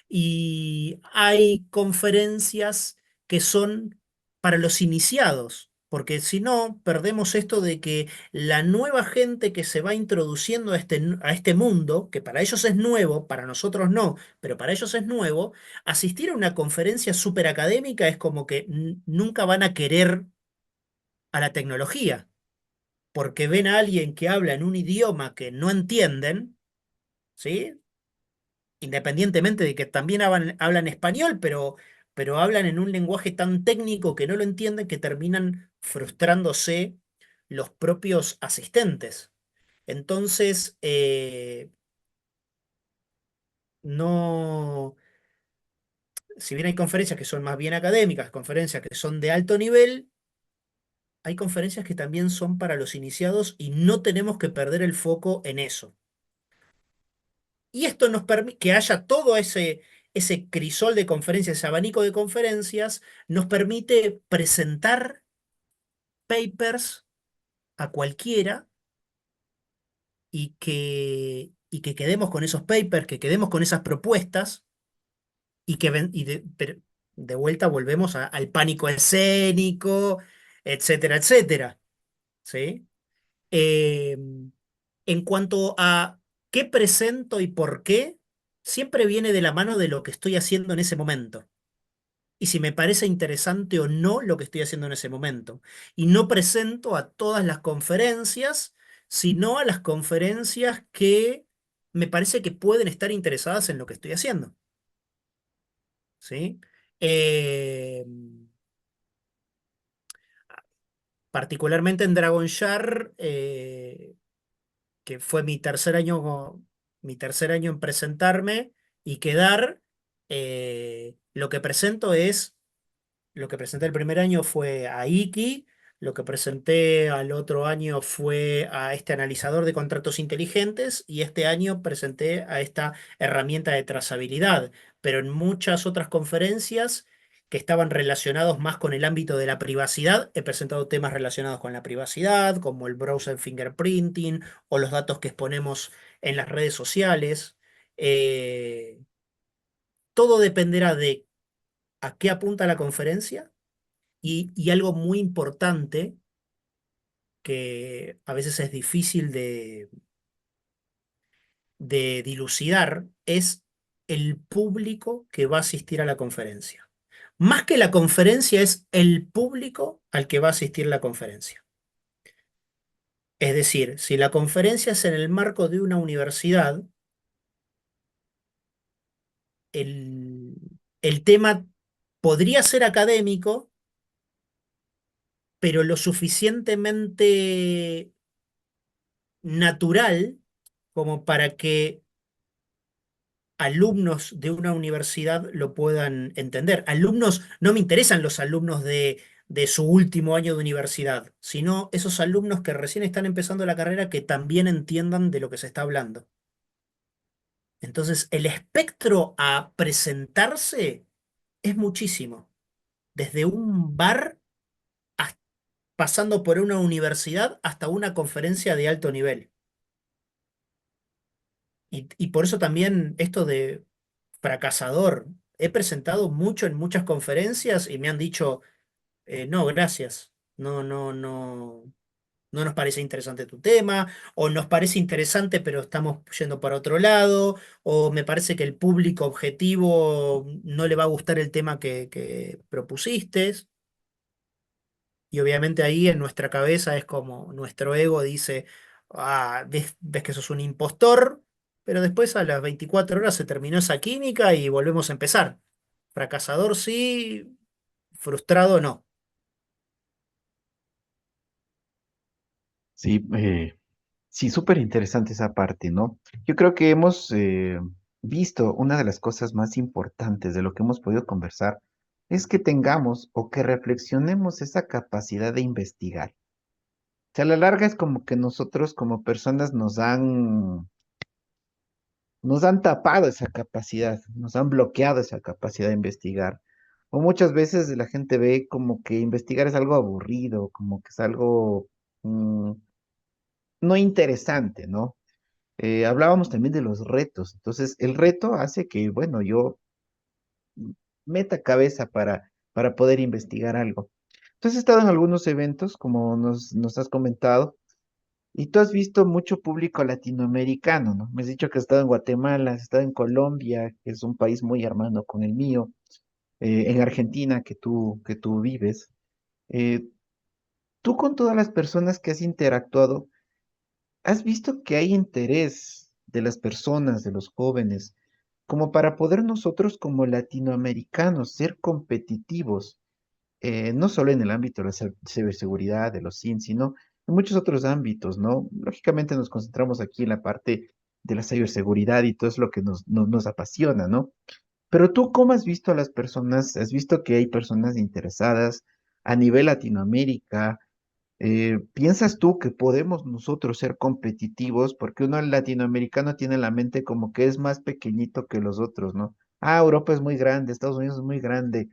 Y hay conferencias que son para los iniciados, porque si no, perdemos esto de que la nueva gente que se va introduciendo a este mundo, que para ellos es nuevo, para nosotros no, pero para ellos es nuevo, asistir a una conferencia súper académica es como que nunca van a querer a la tecnología, porque ven a alguien que habla en un idioma que no entienden, ¿sí? Independientemente de que también hablan español, pero hablan en un lenguaje tan técnico que no lo entienden que terminan frustrándose los propios asistentes. Entonces, no. si bien hay conferencias que son más bien académicas, conferencias que son de alto nivel, hay conferencias que también son para los iniciados y no tenemos que perder el foco en eso. Y esto nos permite que haya todo ese crisol de conferencias, ese abanico de conferencias, nos permite presentar papers a cualquiera y que quedemos con esos papers, que quedemos con esas propuestas pero de vuelta volvemos al pánico escénico, etcétera, etcétera. ¿Sí? Eh, en cuanto a qué presento y por qué, siempre viene de la mano de lo que estoy haciendo en ese momento. Y si me parece interesante o no lo que estoy haciendo en ese momento. Y no presento a todas las conferencias, sino a las conferencias que me parece que pueden estar interesadas en lo que estoy haciendo. ¿Sí? Eh, Particularmente en Dragon Shar, que fue mi tercer año en presentarme y quedar, lo que presenté el primer año fue a Iki, lo que presenté al otro año fue a este analizador de contratos inteligentes y este año presenté a esta herramienta de trazabilidad, pero en muchas otras conferencias que estaban relacionados más con el ámbito de la privacidad, he presentado temas relacionados con la privacidad, como el browser fingerprinting o los datos que exponemos en las redes sociales. Eh, Todo dependerá de a qué apunta la conferencia y algo muy importante que a veces es difícil de dilucidar es el público que va a asistir a la conferencia. Más que la conferencia es el público al que va a asistir la conferencia. Es decir, si la conferencia es en el marco de una universidad, el, el tema podría ser académico, pero lo suficientemente natural como para que alumnos de una universidad lo puedan entender. Alumnos, no me interesan los alumnos de su último año de universidad, sino esos alumnos que recién están empezando la carrera que también entiendan de lo que se está hablando. Entonces, el espectro a presentarse es muchísimo, desde un bar pasando por una universidad hasta una conferencia de alto nivel. Y por eso también esto de fracasador. He presentado mucho en muchas conferencias y me han dicho, no, gracias. No, no, no, no nos parece interesante tu tema, o nos parece interesante, pero estamos yendo para otro lado, o me parece que el público objetivo no le va a gustar el tema que propusiste. Y obviamente ahí en nuestra cabeza es como nuestro ego dice, ves que sos un impostor, pero después a las 24 horas se terminó esa química y volvemos a empezar. Fracasador sí, frustrado no.
Sí, sí, súper interesante esa parte, ¿no? Yo creo que hemos visto una de las cosas más importantes de lo que hemos podido conversar es que tengamos o que reflexionemos esa capacidad de investigar. O sea, a la larga es como que nosotros como personas nos han tapado esa capacidad, nos han bloqueado esa capacidad de investigar. O muchas veces la gente ve como que investigar es algo aburrido, como que es algo no interesante, ¿no? Hablábamos también de los retos. Entonces, el reto hace que, bueno, yo meta cabeza para poder investigar algo. Entonces, he estado en algunos eventos, como nos has comentado, y tú has visto mucho público latinoamericano, ¿no? Me has dicho que has estado en Guatemala, has estado en Colombia, que es un país muy hermano con el mío, en Argentina, que tú vives. Eh, Tú con todas las personas que has interactuado, ¿has visto que hay interés de las personas, de los jóvenes, como para poder nosotros como latinoamericanos ser competitivos, no solo en el ámbito de la ciberseguridad, de los SIN, sino en muchos otros ámbitos, ¿no? Lógicamente nos concentramos aquí en la parte de la ciberseguridad y todo es lo que nos apasiona, ¿no? Pero tú, ¿cómo has visto a las personas? ¿Has visto que hay personas interesadas a nivel Latinoamérica? ¿Piensas tú que podemos nosotros ser competitivos? Porque uno el latinoamericano tiene la mente como que es más pequeñito que los otros, ¿no? Ah, Europa es muy grande, Estados Unidos es muy grande.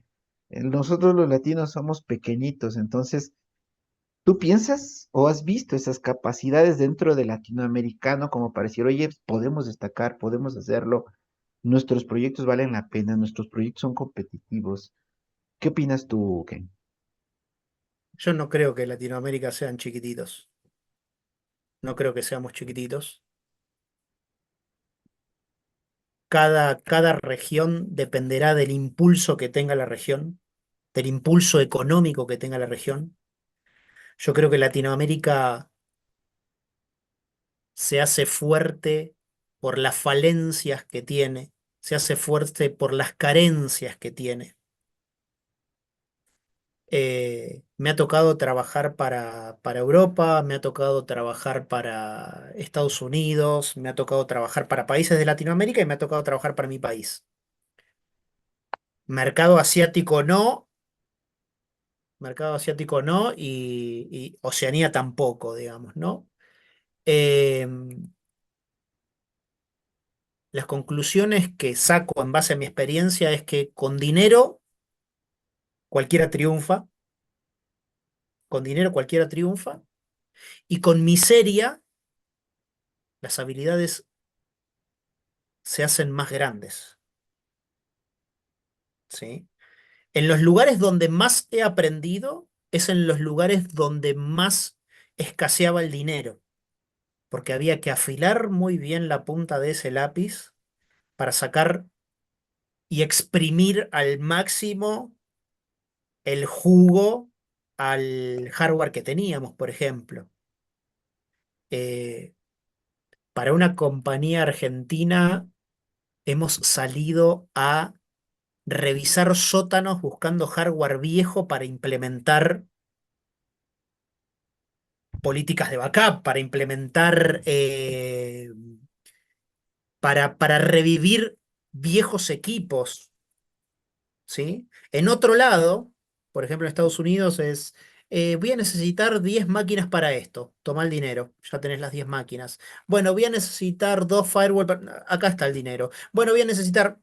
Nosotros los latinos somos pequeñitos, entonces, ¿tú piensas o has visto esas capacidades dentro del latinoamericano como para decir, oye, podemos destacar, podemos hacerlo, nuestros proyectos valen la pena, nuestros proyectos son competitivos? ¿Qué opinas tú, Ken?
Yo no creo que Latinoamérica sean chiquititos. No creo que seamos chiquititos. Cada región dependerá del impulso que tenga la región, del impulso económico que tenga la región. Yo creo que Latinoamérica se hace fuerte por las falencias que tiene, se hace fuerte por las carencias que tiene. Me ha tocado trabajar para Europa, me ha tocado trabajar para Estados Unidos, me ha tocado trabajar para países de Latinoamérica y me ha tocado trabajar para mi país. Mercado asiático no, mercado asiático no y Oceanía tampoco, digamos, ¿no? Eh, las conclusiones que saco en base a mi experiencia es que con dinero cualquiera triunfa, con dinero cualquiera triunfa y con miseria las habilidades se hacen más grandes, ¿sí? En los lugares donde más he aprendido es en los lugares donde más escaseaba el dinero, porque había que afilar muy bien la punta de ese lápiz para sacar y exprimir al máximo el jugo al hardware que teníamos, por ejemplo. Eh, para una compañía argentina hemos salido a revisar sótanos buscando hardware viejo para implementar políticas de backup, para implementar, para revivir viejos equipos, ¿sí? En otro lado, por ejemplo, en Estados Unidos es, voy a necesitar 10 máquinas para esto, toma el dinero, ya tenés las 10 máquinas. Bueno, voy a necesitar dos firewall, acá está el dinero. Bueno, voy a necesitar,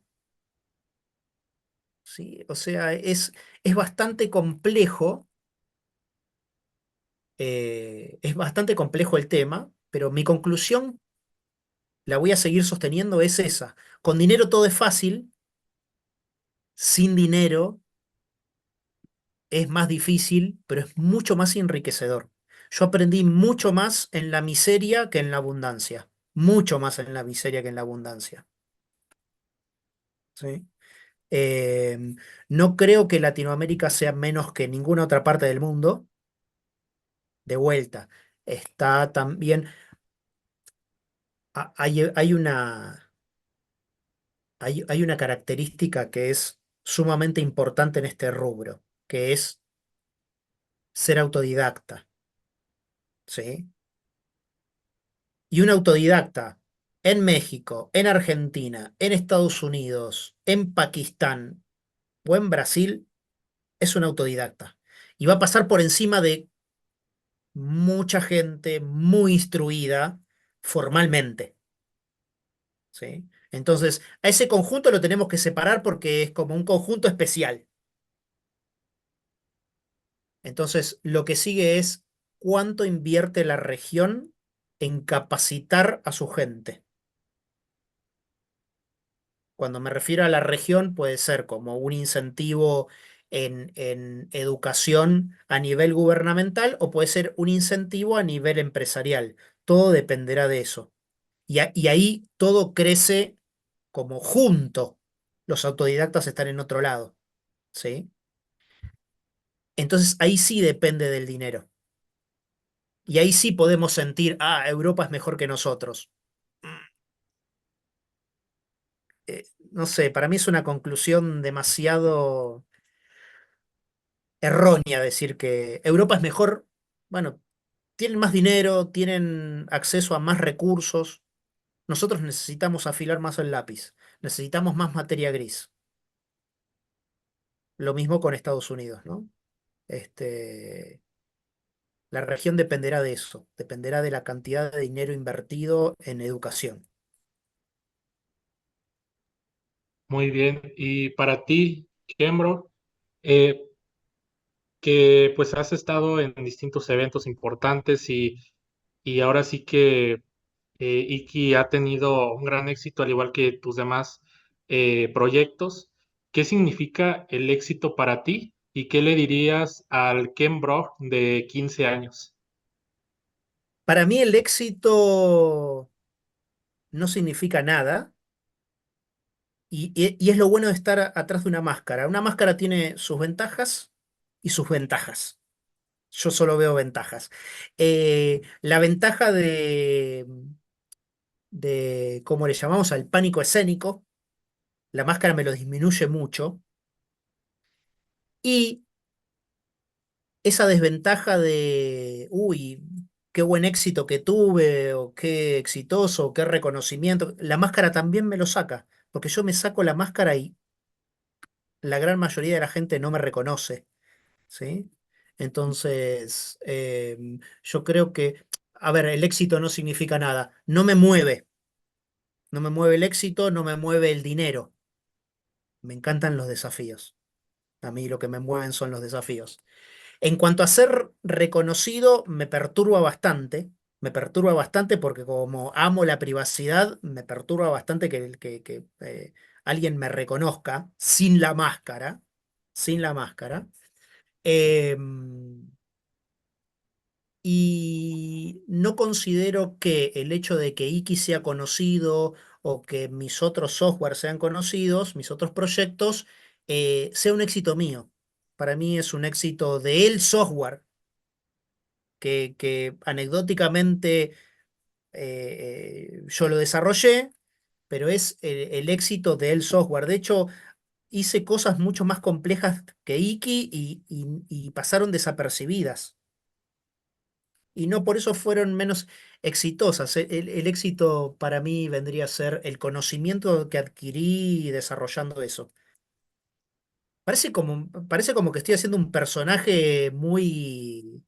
¿sí? O sea, es bastante complejo, es bastante complejo el tema, pero mi conclusión, la voy a seguir sosteniendo, es esa. Con dinero todo es fácil, sin dinero es más difícil, pero es mucho más enriquecedor. Yo aprendí mucho más en la miseria que en la abundancia. Mucho más en la miseria que en la abundancia. ¿Sí? Eh, no creo que Latinoamérica sea menos que ninguna otra parte del mundo. De vuelta, está también. Hay una característica que es sumamente importante en este rubro, que es ser autodidacta. ¿Sí? Y un autodidacta en México, en Argentina, en Estados Unidos, en Pakistán o en Brasil es un autodidacta. Y va a pasar por encima de mucha gente muy instruida formalmente. ¿Sí? Entonces, a ese conjunto lo tenemos que separar porque es como un conjunto especial. Entonces, lo que sigue es cuánto invierte la región en capacitar a su gente. Cuando me refiero a la región, puede ser como un incentivo en educación a nivel gubernamental o puede ser un incentivo a nivel empresarial. Todo dependerá de eso. Y ahí todo crece como junto. Los autodidactas están en otro lado, ¿sí? Entonces ahí sí depende del dinero. Y ahí sí podemos sentir, ah, Europa es mejor que nosotros. No sé, para mí es una conclusión demasiado errónea decir que Europa es mejor. Bueno, tienen más dinero, tienen acceso a más recursos. Nosotros necesitamos afilar más el lápiz, necesitamos más materia gris. Lo mismo con Estados Unidos, ¿no? Este, la región dependerá de eso, dependerá de la cantidad de dinero invertido en educación.
Muy bien. Y para ti, Kembro, eh, que pues has estado en distintos eventos importantes y ahora sí que Iki ha tenido un gran éxito al igual que tus demás proyectos. ¿Qué significa el éxito para ti y qué le dirías al Ken Brock de 15 años?
Para mí el éxito no significa nada y es lo bueno de estar atrás de una máscara. Una máscara tiene sus ventajas y sus ventajas. Yo solo veo ventajas. La ventaja de, ¿cómo le llamamos? Al pánico escénico. La máscara me lo disminuye mucho. Y esa desventaja de, uy, qué buen éxito que tuve, o qué exitoso, o qué reconocimiento, la máscara también me lo saca. Porque yo me saco la máscara y la gran mayoría de la gente no me reconoce. ¿Sí? Entonces, yo creo que, a ver, el éxito no significa nada. No me mueve el éxito, no me mueve el dinero. Me encantan los desafíos. A mí lo que me mueven son los desafíos. En cuanto a ser reconocido, me perturba bastante porque como amo la privacidad, me perturba bastante que alguien me reconozca sin la máscara. Em, Y no considero que el hecho de que Iki sea conocido o que mis otros software sean conocidos, mis otros proyectos, sea un éxito mío. Para mí es un éxito del software que anecdóticamente yo lo desarrollé, pero es el éxito del software. De hecho, hice cosas mucho más complejas que Iki y pasaron desapercibidas. Y no por eso fueron menos exitosas. El éxito para mí vendría a ser el conocimiento que adquirí desarrollando eso. Parece como que estoy haciendo un personaje muy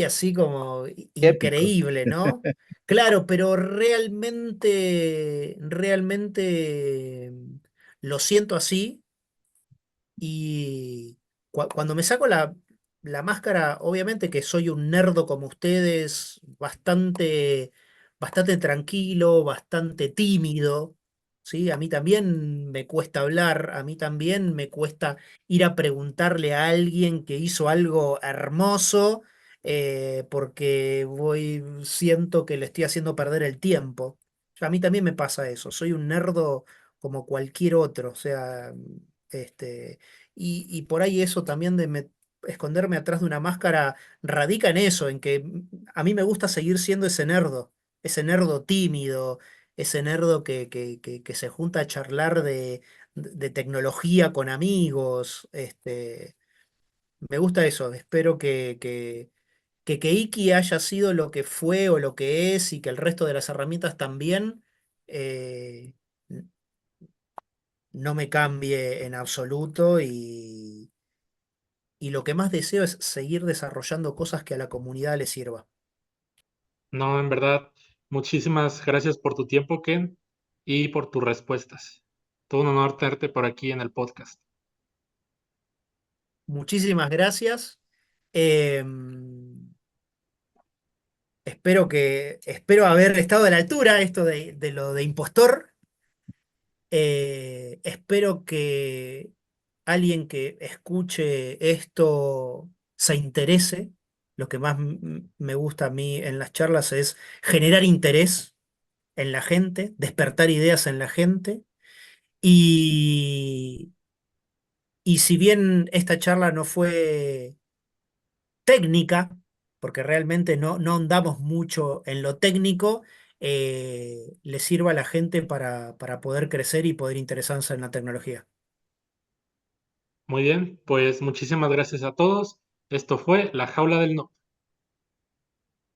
así como
Épico.
increíble, ¿no? Claro, pero realmente lo siento así. Y cuando me saco la máscara, obviamente que soy un nerdo como ustedes, bastante tranquilo, bastante tímido, ¿sí? A mí también me cuesta hablar, a mí también me cuesta ir a preguntarle a alguien que hizo algo hermoso, porque siento que le estoy haciendo perder el tiempo. A mí también me pasa eso, soy un nerdo como cualquier otro, o sea, este, y por ahí eso también esconderme atrás de una máscara radica en eso, en que a mí me gusta seguir siendo ese nerdo tímido, ese nerdo que se junta a charlar de tecnología con amigos. Me gusta eso, espero que Iki haya sido lo que fue o lo que es y que el resto de las herramientas también. eh, no me cambie en absoluto y lo que más deseo es seguir desarrollando cosas que a la comunidad le sirva.
No, en verdad, muchísimas gracias por tu tiempo, Ken, y por tus respuestas. Todo un honor tenerte por aquí en el podcast.
Muchísimas gracias. Eh, espero haber estado a la altura, esto de lo de impostor. Espero que alguien que escuche esto se interese. Lo que más me gusta a mí en las charlas es generar interés en la gente, despertar ideas en la gente. Y, y si bien esta charla no fue técnica, porque realmente no andamos mucho en lo técnico, le sirva a la gente para poder crecer y poder interesarse en la tecnología.
Muy bien, pues muchísimas gracias a todos. Esto fue La Jaula del No.